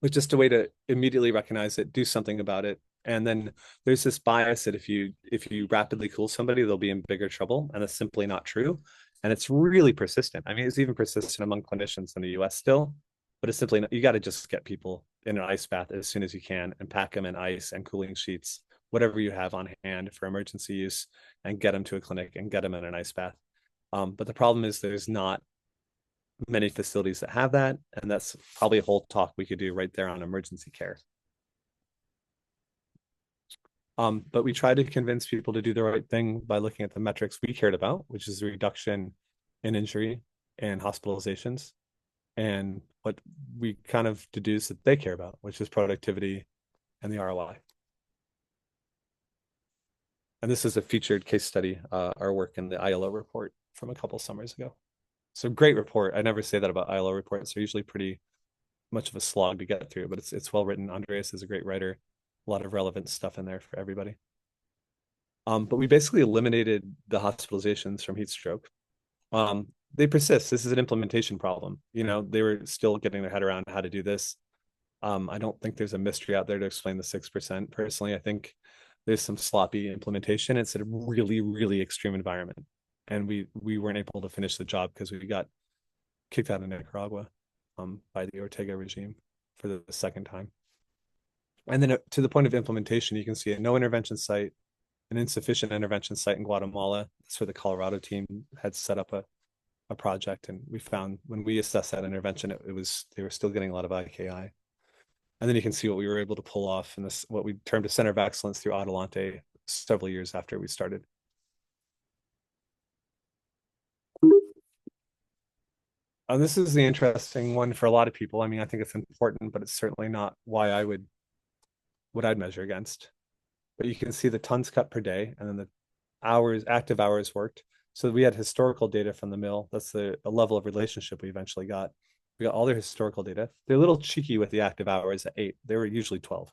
It's just a way to immediately recognize it, do something about it. And then there's this bias that if you rapidly cool somebody, they'll be in bigger trouble. And that's simply not true. And it's really persistent. I mean, it's even persistent among clinicians in the US still, but it's simply not, you got to just get people in an ice bath as soon as you can and pack them in ice and cooling sheets, whatever you have on hand for emergency use, and get them to a clinic and get them in an ice bath. But the problem is there's not many facilities that have that, and that's probably a whole talk we could do right there on emergency care. But we tried to convince people to do the right thing by looking at the metrics we cared about, which is the reduction in injury and hospitalizations, and what we kind of deduce that they care about, which is productivity and the ROI. And this is a featured case study, our work in the ILO report from a couple summers ago. So great report. I never say that about ILO reports. They're usually pretty much of a slog to get through, but it's well written. Andreas is a great writer, a lot of relevant stuff in there for everybody. But we basically eliminated the hospitalizations from heat stroke. They persist. This is an implementation problem. They were still getting their head around how to do this. I don't think there's a mystery out there to explain the 6%. Personally, I think there's some sloppy implementation. It's a really, really extreme environment. And we weren't able to finish the job because we got kicked out of Nicaragua by the Ortega regime for the second time. And then to the point of implementation, you can see a no intervention site, an insufficient intervention site in Guatemala. That's where the Colorado team had set up a project. And we found when we assessed that intervention, it was they were still getting a lot of IKI. And then you can see what we were able to pull off in this, what we termed a center of excellence through Adelante several years after we started. And this is the interesting one for a lot of people. I mean, I think it's important, but it's certainly not why what I'd measure against. But you can see the tons cut per day and then the active hours worked. So we had historical data from the mill. That's the level of relationship we eventually got. We got all their historical data. They're a little cheeky with the active hours at 8. They were usually 12.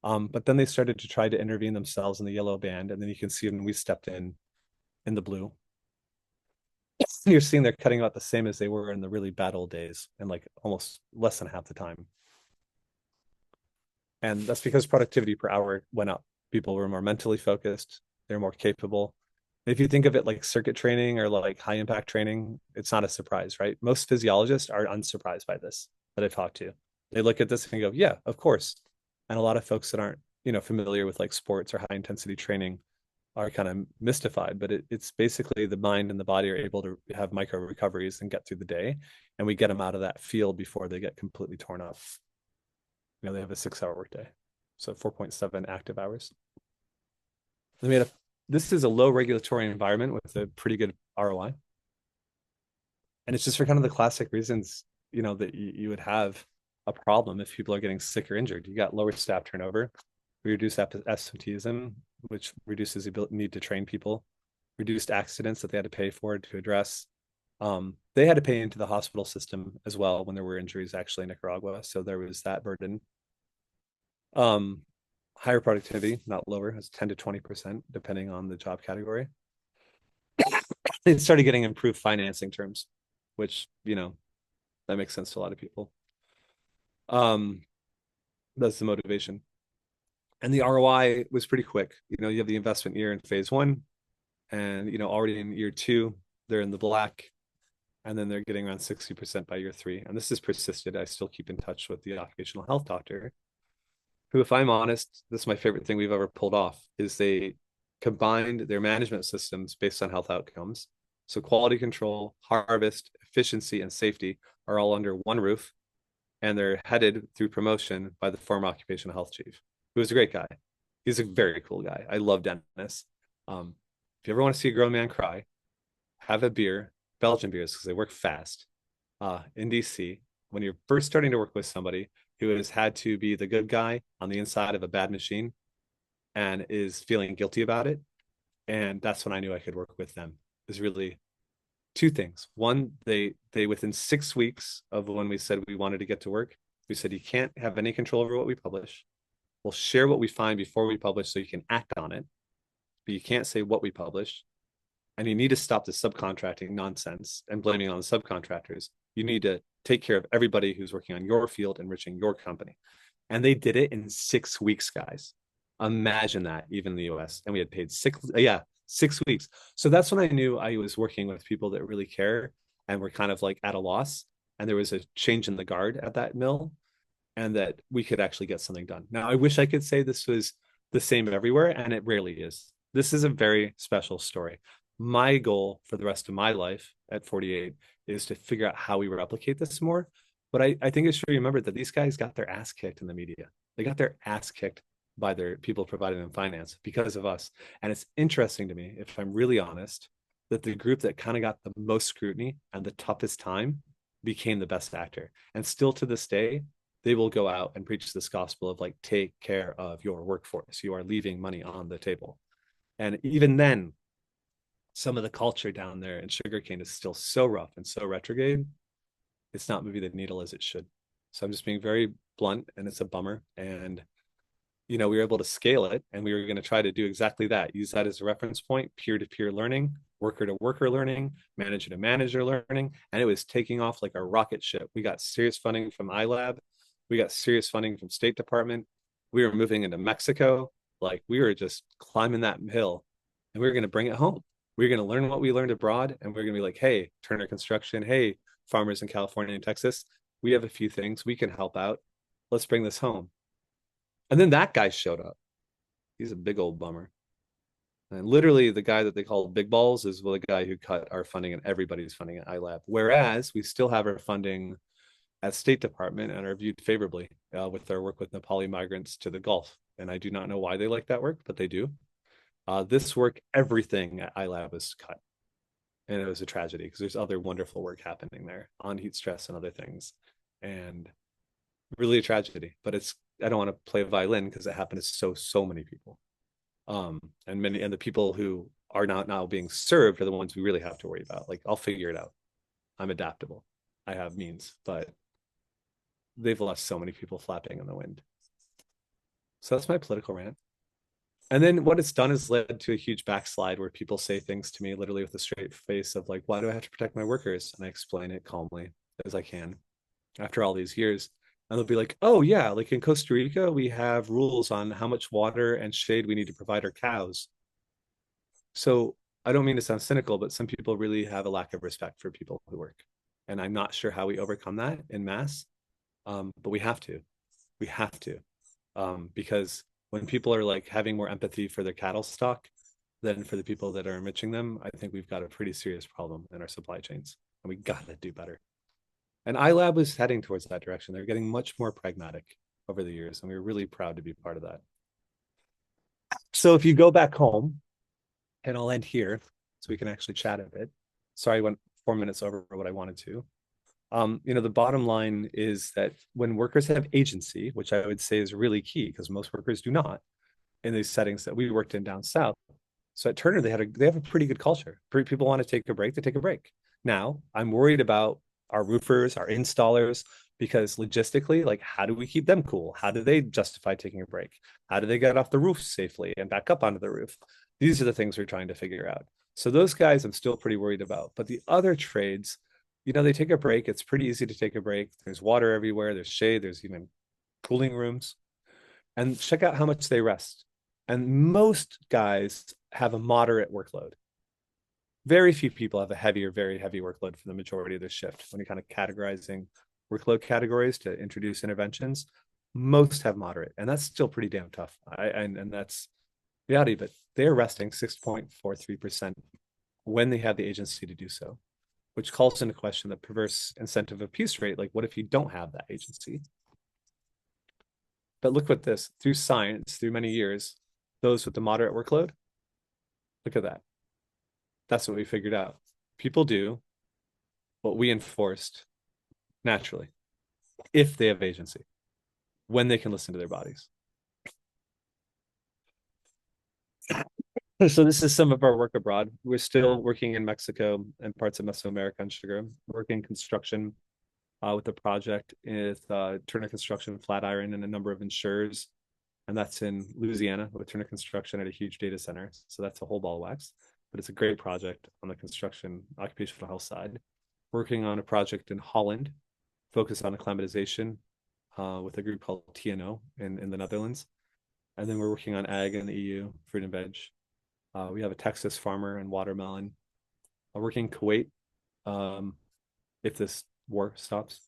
But then they started to try to intervene themselves in the yellow band. And then you can see when we stepped in the blue. You're seeing they're cutting about the same as they were in the really bad old days and like almost less than half the time. And that's because productivity per hour went up. People were more mentally focused, they're more capable. If you think of it like circuit training or like high impact training, it's not a surprise, right? Most physiologists are unsurprised by this that I talk to. They look at this and go, yeah, of course. And a lot of folks that aren't, familiar with like sports or high intensity training are kind of mystified, but it's basically the mind and the body are able to have micro recoveries and get through the day. And we get them out of that field before they get completely torn up. They have a 6-hour workday. So 4.7 active hours. They made this is a low regulatory environment with a pretty good ROI. And it's just for kind of the classic reasons, that you would have a problem if people are getting sick or injured. You got lower staff turnover, we reduce absenteeism, which reduces the need to train people, reduced accidents that they had to pay for to address. They had to pay into the hospital system as well when there were injuries actually in Nicaragua. So there was that burden. Um, Higher productivity, not lower, it's 10 to 20%, depending on the job category. They started getting improved financing terms, which, that makes sense to a lot of people. Um, that's the motivation. And the ROI was pretty quick. You have the investment year in phase one, and already in year two, they're in the black, and then they're getting around 60% by year three. And this has persisted. I still keep in touch with the occupational health doctor, who, if I'm honest, this is my favorite thing we've ever pulled off, is they combined their management systems based on health outcomes. So quality control, harvest, efficiency, and safety are all under one roof, and they're headed through promotion by the former occupational health chief, who is a great guy. He's a very cool guy. I love Dennis. If you ever want to see a grown man cry, have a beer, Belgian beers, because they work fast. In DC, when you're first starting to work with somebody who has had to be the good guy on the inside of a bad machine and is feeling guilty about it. And that's when I knew I could work with them. Is really two things. One, they within 6 weeks of when we said we wanted to get to work, we said you can't have any control over what we publish. We'll share what we find before we publish so you can act on it, but you can't say what we publish. And you need to stop the subcontracting nonsense and blaming on the subcontractors. You need to take care of everybody who's working on your field, enriching your company. And they did it in 6 weeks, guys. Imagine that, even in the US. And we had paid 6 weeks. So that's when I knew I was working with people that really care and were kind of like at a loss. And there was a change in the guard at that mill, and that we could actually get something done. Now, I wish I could say this was the same everywhere, and it rarely is. This is a very special story. My goal for the rest of my life at 48 is to figure out how we replicate this more. But I think it's should be remembered that these guys got their ass kicked in the media. They got their ass kicked by their people providing them finance because of us. And it's interesting to me, if I'm really honest, that the group that kind of got the most scrutiny and the toughest time became the best actor. And still to this day, they will go out and preach this gospel of like, take care of your workforce. You are leaving money on the table. And even then, some of the culture down there in sugarcane is still so rough and so retrograde. It's not moving the needle as it should. So I'm just being very blunt, and it's a bummer. And we were able to scale it, and we were going to try to do exactly that. Use that as a reference point, peer-to-peer learning, worker-to-worker learning, manager-to-manager learning, and it was taking off like a rocket ship. We got serious funding from iLab. We got serious funding from State Department. We were moving into Mexico. Like we were just climbing that hill, and we were going to bring it home. We were going to learn what we learned abroad, and we are going to be like, hey, Turner Construction, hey, farmers in California and Texas, we have a few things we can help out. Let's bring this home. And then that guy showed up. He's a big old bummer. And literally, the guy that they call Big Balls is the guy who cut our funding and everybody's funding at iLab. Whereas we still have our funding at State Department and are viewed favorably with our work with Nepali migrants to the Gulf. And I do not know why they like that work, but they do. This work, everything at iLab is cut. And it was a tragedy because there's other wonderful work happening there on heat stress and other things. And really a tragedy, but I don't want to play violin because it happened to so many people. And the people who are not now being served are the ones we really have to worry about. Like I'll figure it out. I'm adaptable. I have means, but they've lost so many people flapping in the wind. So that's my political rant. And then what it's done is led to a huge backslide where people say things to me literally with a straight face of like, why do I have to protect my workers? And I explain it calmly as I can after all these years. And they'll be like, oh, yeah, like in Costa Rica, we have rules on how much water and shade we need to provide our cows. So I don't mean to sound cynical, but some people really have a lack of respect for people who work. And I'm not sure how we overcome that in mass, but we have to. We have to. Because when people are like having more empathy for their cattle stock than for the people that are enriching them, I think we've got a pretty serious problem in our supply chains. And we got to do better. And iLab was heading towards that direction. They're getting much more pragmatic over the years, and we were really proud to be part of that. So if you go back home, and I'll end here so we can actually chat a bit. Sorry, I went 4 minutes over what I wanted to. The bottom line is that when workers have agency, which I would say is really key because most workers do not in these settings that we worked in down south. So at Turner, they have a pretty good culture. People want to take a break, they take a break. Now, I'm worried about our roofers, our installers, because logistically, like, how do we keep them cool? How do they justify taking a break? How do they get off the roof safely and back up onto the roof? These are the things we're trying to figure out. So those guys I'm still pretty worried about. But the other trades, they take a break. It's pretty easy to take a break. There's water everywhere. There's shade. There's even cooling rooms. And check out how much they rest. And most guys have a moderate workload. Very few people have a heavy or very heavy workload for the majority of their shift. When you're kind of categorizing workload categories to introduce interventions, most have moderate, and that's still pretty damn tough. And that's reality, but they're resting 6.43% when they have the agency to do so, which calls into question the perverse incentive abuse rate. Like, what if you don't have that agency? But look at this, through science, through many years, those with the moderate workload, look at that. That's what we figured out. People do what we enforced naturally if they have agency, when they can listen to their bodies. So this is some of our work abroad. We're still working in Mexico and parts of Mesoamerica on sugar, working construction with the project with Turner Construction, Flatiron, and a number of insurers. And that's in Louisiana with Turner Construction at a huge data center. So that's a whole ball of wax, but it's a great project on the construction occupational health side. Working on a project in Holland, focused on acclimatization with a group called TNO in the Netherlands. And then we're working on ag in the EU, fruit and veg. We have a Texas farmer and watermelon. Working in Kuwait. If this war stops,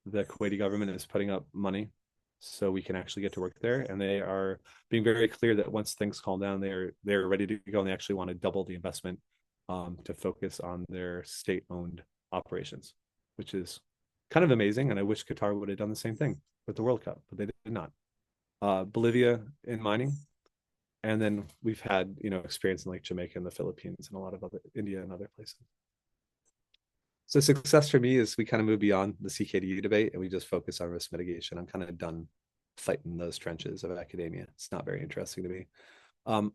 the Kuwaiti government is putting up money so we can actually get to work there. And they are being very clear that once things calm down, they're ready to go, and they actually want to double the investment to focus on their state-owned operations, which is kind of amazing. And I wish Qatar would have done the same thing with the World Cup, but they did not. Bolivia in mining. And then we've had, experience in like Jamaica and the Philippines and a lot of other India and other places. So success for me is we kind of move beyond the CKDU debate and we just focus on risk mitigation. I'm kind of done fighting those trenches of academia. It's not very interesting to me.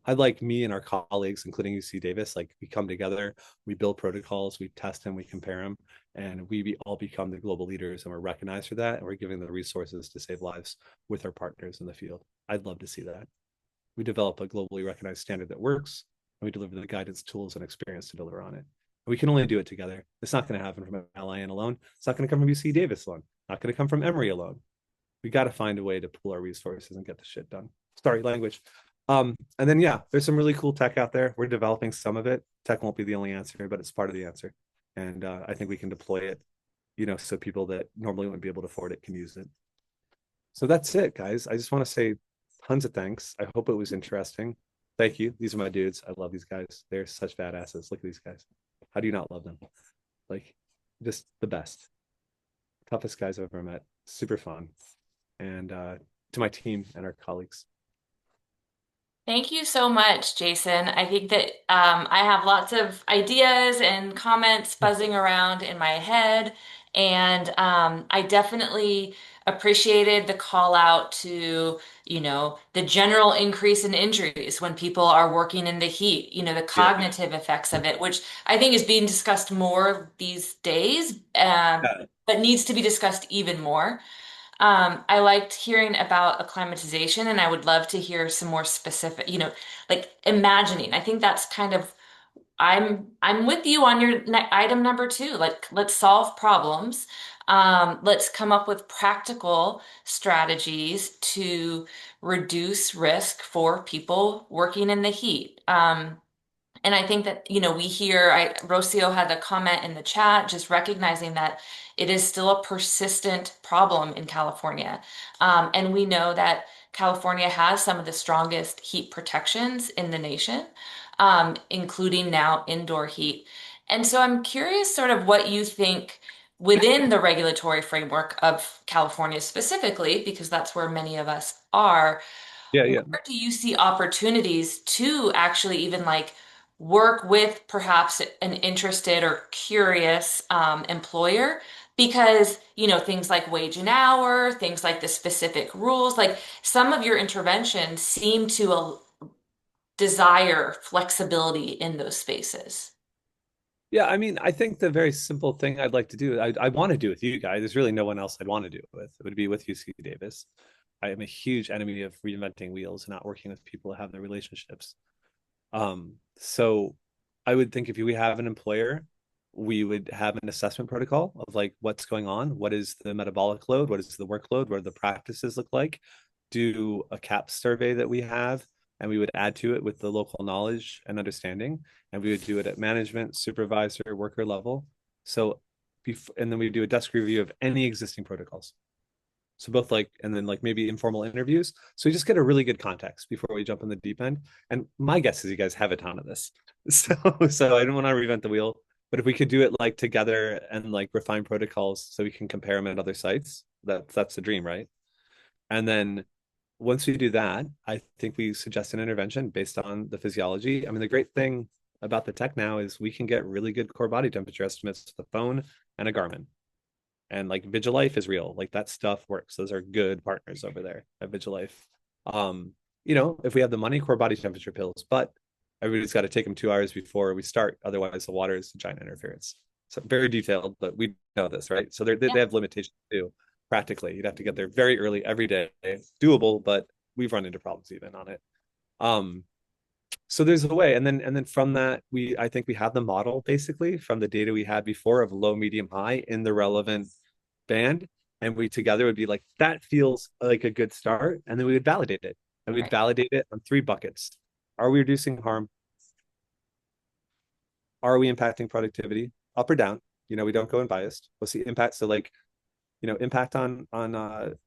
I'd like me and our colleagues, including UC Davis, like we come together, we build protocols, we test them, we compare them, and all become the global leaders, and we're recognized for that, and we're giving the resources to save lives with our partners in the field. I'd love to see that. We develop a globally recognized standard that works, and we deliver the guidance, tools, and experience to deliver on it. We can only do it together. It's not going to happen from LIN alone. It's not going to come from UC Davis alone. Not going to come from Emory alone. We got to find a way to pool our resources and get the shit done. Sorry, language. And then yeah, there's some really cool tech out there. We're developing some of it. Tech won't be the only answer, but it's part of the answer. And I think we can deploy it, so people that normally wouldn't be able to afford it can use it. So that's it, guys. I just want to say tons of thanks. I hope it was interesting. Thank you. These are my dudes. I love these guys. They're such badasses. Look at these guys. How do you not love them? Like, just the best. Toughest guys I've ever met. Super fun. And to my team and our colleagues. Thank you so much, Jason. I think that I have lots of ideas and comments buzzing around in my head, and I definitely appreciated the call out to, the general increase in injuries when people are working in the heat, the Yeah. cognitive effects of it, which I think is being discussed more these days, Yeah. but needs to be discussed even more. I liked hearing about acclimatization, and I would love to hear some more specific, like imagining. I think that's kind of I'm with you on your item number two. Like, let's solve problems. Let's come up with practical strategies to reduce risk for people working in the heat. And I think that, we hear, Rocio had a comment in the chat, just recognizing that it is still a persistent problem in California. And we know that California has some of the strongest heat protections in the nation, including now indoor heat. And so I'm curious sort of what you think within the regulatory framework of California specifically, because that's where many of us are. Yeah. Yeah. Where do you see opportunities to actually even like work with perhaps an interested or curious employer? Because, things like wage and hour, things like the specific rules, like some of your interventions seem to desire flexibility in those spaces. Yeah, I mean, I think the very simple thing I'd like to do, I want to do with you guys. There's really no one else I'd want to do it with. It would be with UC Davis. I am a huge enemy of reinventing wheels and not working with people that have the relationships. So I would think if we have an employer, we would have an assessment protocol of like what's going on, what is the metabolic load, what is the workload, what do the practices look like, do a CAP survey that we have, and we would add to it with the local knowledge and understanding, and we would do it at management, supervisor, worker level. So before, and then we do a desk review of any existing protocols. So both like, and then like maybe informal interviews. So you just get a really good context before we jump in the deep end. And my guess is you guys have a ton of this. So I don't want to reinvent the wheel, but if we could do it like together and like refine protocols so we can compare them at other sites, that's the dream, right? And then once we do that, I think we suggest an intervention based on the physiology. I mean, the great thing about the tech now is we can get really good core body temperature estimates with the phone and a Garmin. And like Vigilife is real. Like that stuff works. Those are good partners over there at Vigilife. If we have the money, core body temperature pills, but everybody's got to take them 2 hours before we start. Otherwise, the water is giant interference. So very detailed, but we know this, right? So they Yeah. have limitations too. Practically, you'd have to get there very early every day. It's doable, but we've run into problems even on it. Um, so there's a way, and then from that, I think we have the model basically from the data we had before of low, medium, high in the relevant band, and we together would be like that feels like a good start, and then we would validate it, and we'd Right. validate it on three buckets: are we reducing harm? Are we impacting productivity up or down? We don't go unbiased. What's the impact? So like impact on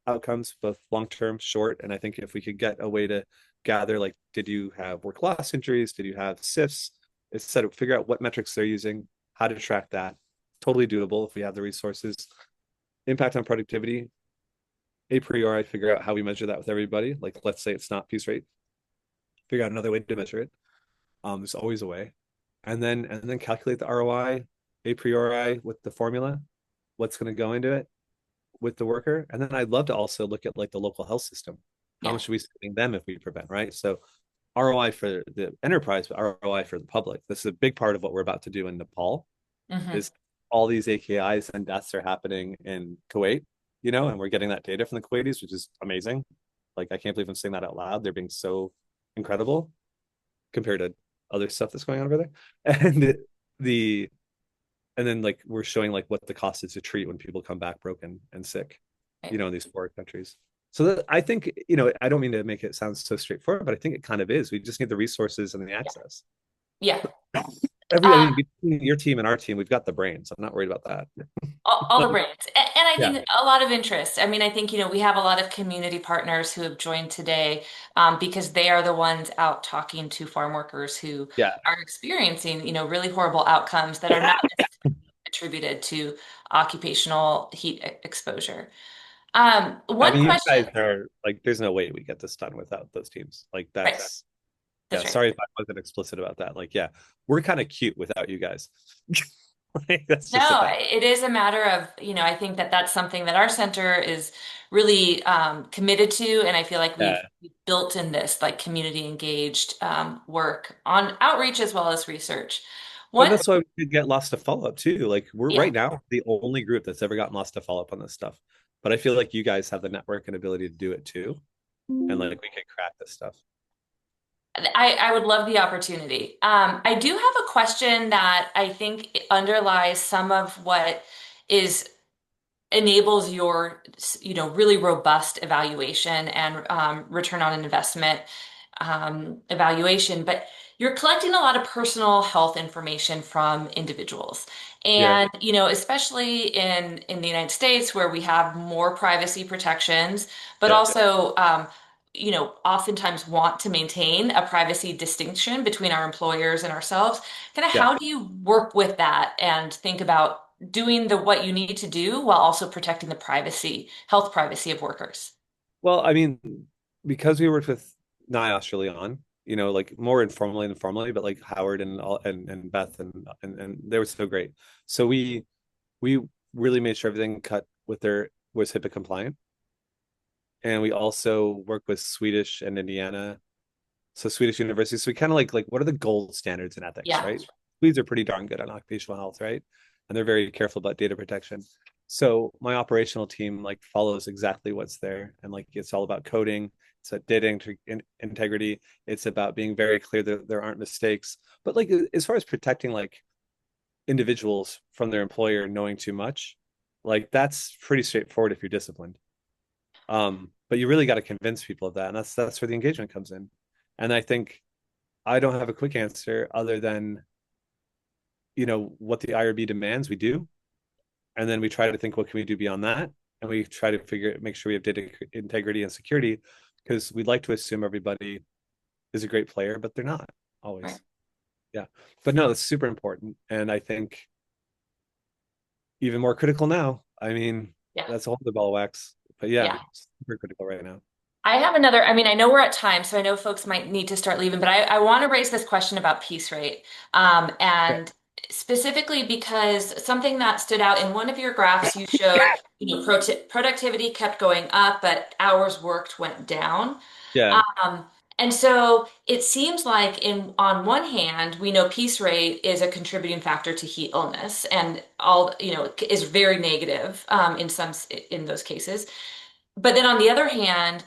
outcomes both long term, short, and I think if we could get a way to gather like did you have work loss injuries, did you have SIFs, instead of figure out what metrics they're using, how to track that. Totally doable if we have the resources. Impact on productivity, a priori figure out how we measure that with everybody. Like let's say it's not piece rate, figure out another way to measure it. There's always a way. And then calculate the ROI a priori with the formula, what's going to go into it with the worker. And then I'd love to also look at like the local health system. How Yeah. much are we saving them if we prevent, right? So ROI for the enterprise, but ROI for the public. This is a big part of what we're about to do in Nepal Hmm. is all these AKIs and deaths are happening in Kuwait, and we're getting that data from the Kuwaitis, which is amazing. Like, I can't believe I'm saying that out loud. They're being so incredible compared to other stuff that's going on over there. And the and then like we're showing like what the cost is to treat when people come back broken and sick, Right. in these poor countries. So I think, I don't mean to make it sound so straightforward, but I think it kind of is. We just need the resources and the Yeah. access. Yeah. I Uh, mean, between your team and our team, we've got the brains. I'm not worried about that. all the But brands. And I yeah, think a lot of interest. I mean, I think, we have a lot of community partners who have joined today because they are the ones out talking to farm workers who yeah. are experiencing, really horrible outcomes that are not attributed to occupational heat exposure. I One mean, you question, guys are like, there's no way we get this done without those teams. Like, right, yeah, that's right. sorry if I wasn't explicit about that. Like, yeah, we're kind of cute without you guys. Like, that's just a No, fact. it is a matter of, I think that that's something that our center is really committed to. And I feel like we've Yeah. built in this like community engaged work on outreach as well as research. But One, that's why we could get lost to follow up too. Like, we're yeah, right now the only group that's ever gotten lost to follow up on this stuff. But I feel like you guys have the network and ability to do it too. And like we could crack this stuff. I would love the opportunity. I do have a question that I think underlies some of what is enables your really robust evaluation and return on an investment evaluation, but you're collecting a lot of personal health information from individuals. Yeah. And especially in the United States where we have more privacy protections, but Yeah. also oftentimes want to maintain a privacy distinction between our employers and ourselves. Kind of Yeah. how do you work with that and think about doing the what you need to do while also protecting the health privacy of workers? Well, I mean, because we worked with NIOSH early on, like more informally and formally, but like Howard and all and Beth and they were so great. So we really made sure everything cut with their was HIPAA compliant. And we also work with Swedish and Indiana, so Swedish universities. So we kind of like what are the gold standards in ethics, Yeah, right? Swedes are pretty darn good on occupational health, right? And they're very careful about data protection. So my operational team like follows exactly what's there, and like it's all about coding. It's about integrity. It's about being very clear that there aren't mistakes. But like as far as protecting like individuals from their employer knowing too much, like that's pretty straightforward if you're disciplined. But you really got to convince people of that, and that's where the engagement comes in. And I think I don't have a quick answer other than, what the IRB demands, we do. And then we try to think what can we do beyond that. And we try to make sure we have data integrity and security because we'd like to assume everybody is a great player, but they're not right. always. Yeah. But no, that's super important. And I think even more critical now. I mean, Yeah. that's a whole other ball of wax. But yeah, Yeah. super critical right now. I have another, I mean, I know we're at time, so I know folks might need to start leaving, but I want to raise this question about piece rate. Yeah. And specifically because something that stood out in one of your graphs, you showed, productivity kept going up, but hours worked went down. Yeah. Um, and so it seems like on one hand, we know piece rate is a contributing factor to heat illness and all, is very negative in those cases. But then on the other hand,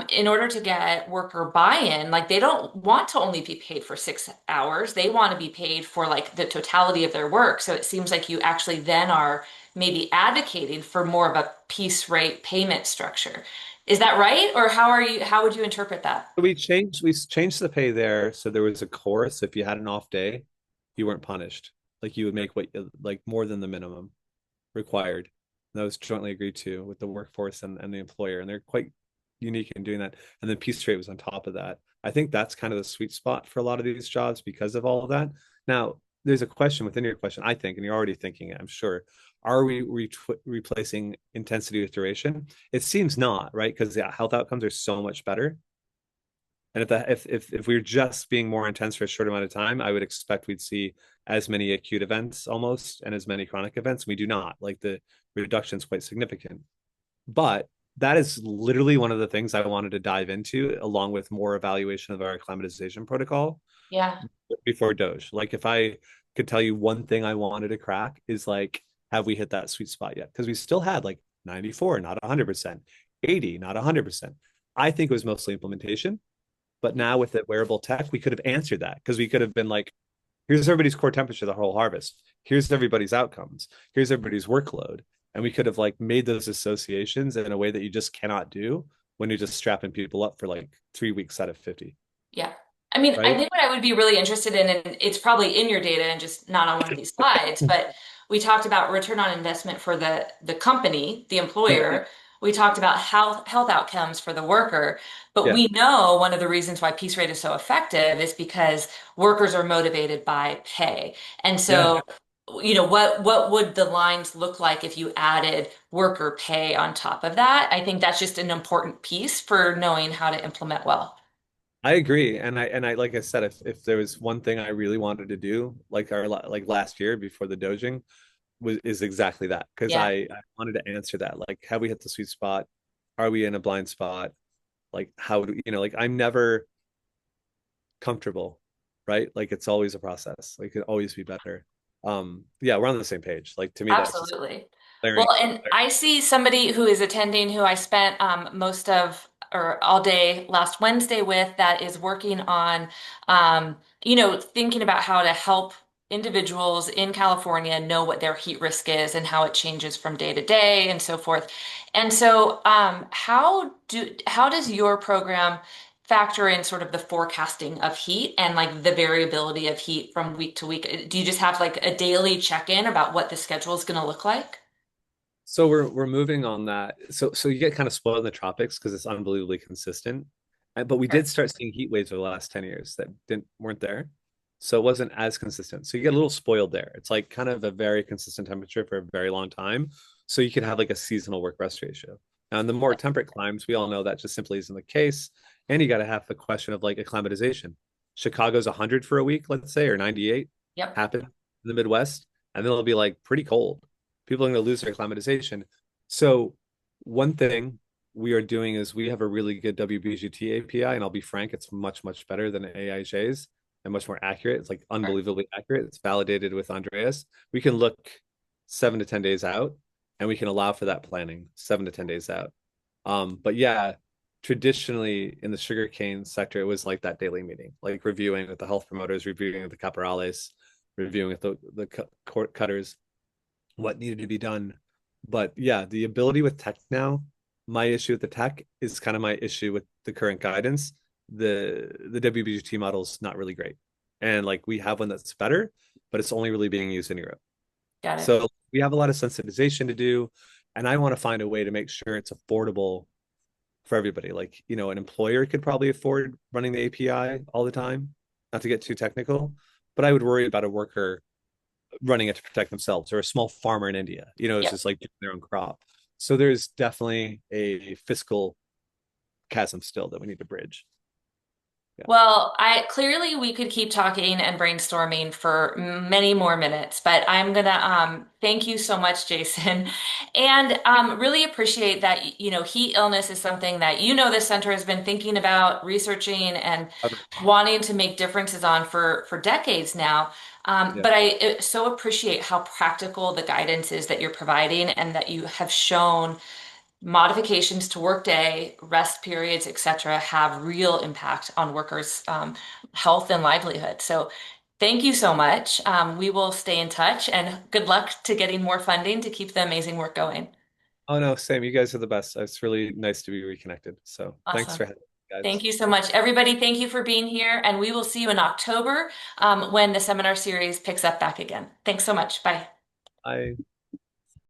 in order to get worker buy-in, like they don't want to only be paid for 6 hours. They want to be paid for like the totality of their work. So it seems like you actually then are maybe advocating for more of a piece rate payment structure. Is that right? Or how would you interpret that? We changed the pay there, so there was a chorus. If you had an off day, you weren't punished. Like you would make what like more than the minimum required. And that was jointly agreed to with the workforce and the employer, and they're quite unique in doing that. And then piece rate was on top of that. I think that's kind of the sweet spot for a lot of these jobs because of all of that. Now, there's a question within your question, I think, and you're already thinking it, I'm sure. Are we replacing intensity with duration? It seems not, right? Because yeah, health outcomes are so much better. And if we are just being more intense for a short amount of time, I would expect we'd see as many acute events almost and as many chronic events. We do not. Like the reduction is quite significant. But that is literally one of the things I wanted to dive into, along with more evaluation of our acclimatization protocol Yeah. before Doge. Like if I could tell you one thing I wanted to crack is like, have we hit that sweet spot yet? Because we still had like 94, not 100%, 80, not 100%. I think it was mostly implementation. But now with the wearable tech, we could have answered that because we could have been like, here's everybody's core temperature the whole harvest. Here's everybody's outcomes. Here's everybody's workload. And we could have like made those associations in a way that you just cannot do when you're just strapping people up for like 3 weeks out of 50, Yeah. I mean, I right? think what I would be really interested in, and it's probably in your data and just not on one of these slides, but we talked about return on investment for the company, the Yeah. employer. We talked about health outcomes for the worker, but Yeah. we know one of the reasons why piece rate is so effective is because workers are motivated by pay. And Yeah. so, what would the lines look like if you added worker pay on top of that? I think that's just an important piece for knowing how to implement well. I agree. And I like I said, if there was one thing I really wanted to do, like like last year before the dojing, was is exactly that. Because Yeah. I wanted to answer that. Like, have we hit the sweet spot? Are we in a blind spot? Like how do like I'm never comfortable, right? Like it's always a process. Like it could always be better. Yeah, we're on the same page. Like to me, that's just Absolutely. glaring. Well, and I see somebody who is attending who I spent most of or all day last Wednesday with that is working on, thinking about how to help individuals in California know what their heat risk is and how it changes from day to day and so forth. And so, how does your program factor in sort of the forecasting of heat and like the variability of heat from week to week? Do you just have like a daily check-in about what the schedule is going to look like? So we're moving on that. So you get kind of spoiled in the tropics because it's unbelievably consistent. But we did Sure. start seeing heat waves over the last 10 years that didn't weren't there. So it wasn't as consistent. So you get a little spoiled there. It's like kind of a very consistent temperature for a very long time. So you can have like a seasonal work rest ratio. Now in the more temperate climes, we all know that just simply isn't the case. And you got to have the question of like acclimatization. Chicago's 100 for a week, let's say, or 98 Yep. happen in the Midwest, and then it'll be like pretty cold. People are going to lose their acclimatization. So one thing we are doing is we have a really good WBGT API, and I'll be frank, it's much, much better than AIJ's and much more accurate. It's like Sure. unbelievably accurate. It's validated with Andreas. We can look 7 to 10 days out, and we can allow for that planning 7 to 10 days out. But yeah, traditionally in the sugarcane sector, it was like that daily meeting, like reviewing with the health promoters, reviewing with the caporales, reviewing with the court cutters what needed to be done. But yeah, the ability with tech now, my issue with the tech is kind of my issue with the current guidance. The WBGT model is not really great. And like we have one that's better, but it's only really being used in Europe. Got it. So we have a lot of sensitization to do. And I want to find a way to make sure it's affordable for everybody. Like, an employer could probably afford running the API all the time, not to get too technical, but I would worry about a worker running it to protect themselves or a small farmer in India, it's Yep. just like their own crop. So there's definitely a fiscal chasm still that we need to bridge. Yeah. Well, I clearly we could keep talking and brainstorming for many more minutes, but I'm gonna thank you so much, Jason, and really appreciate that, heat illness is something that the center has been thinking about, researching, and wanting to make differences on for decades now. Yeah. But I so appreciate how practical the guidance is that you're providing and that you have shown modifications to workday, rest periods, etc., have real impact on workers' health and livelihood. So thank you so much. We will stay in touch and good luck to getting more funding to keep the amazing work going. Oh no, same. You guys are the best. It's really nice to be reconnected. So thanks Awesome. for having me, Thank guys. you so much. Everybody, thank you for being here, and we will see you in October when the seminar series picks up back again. Thanks so much. Bye. Bye.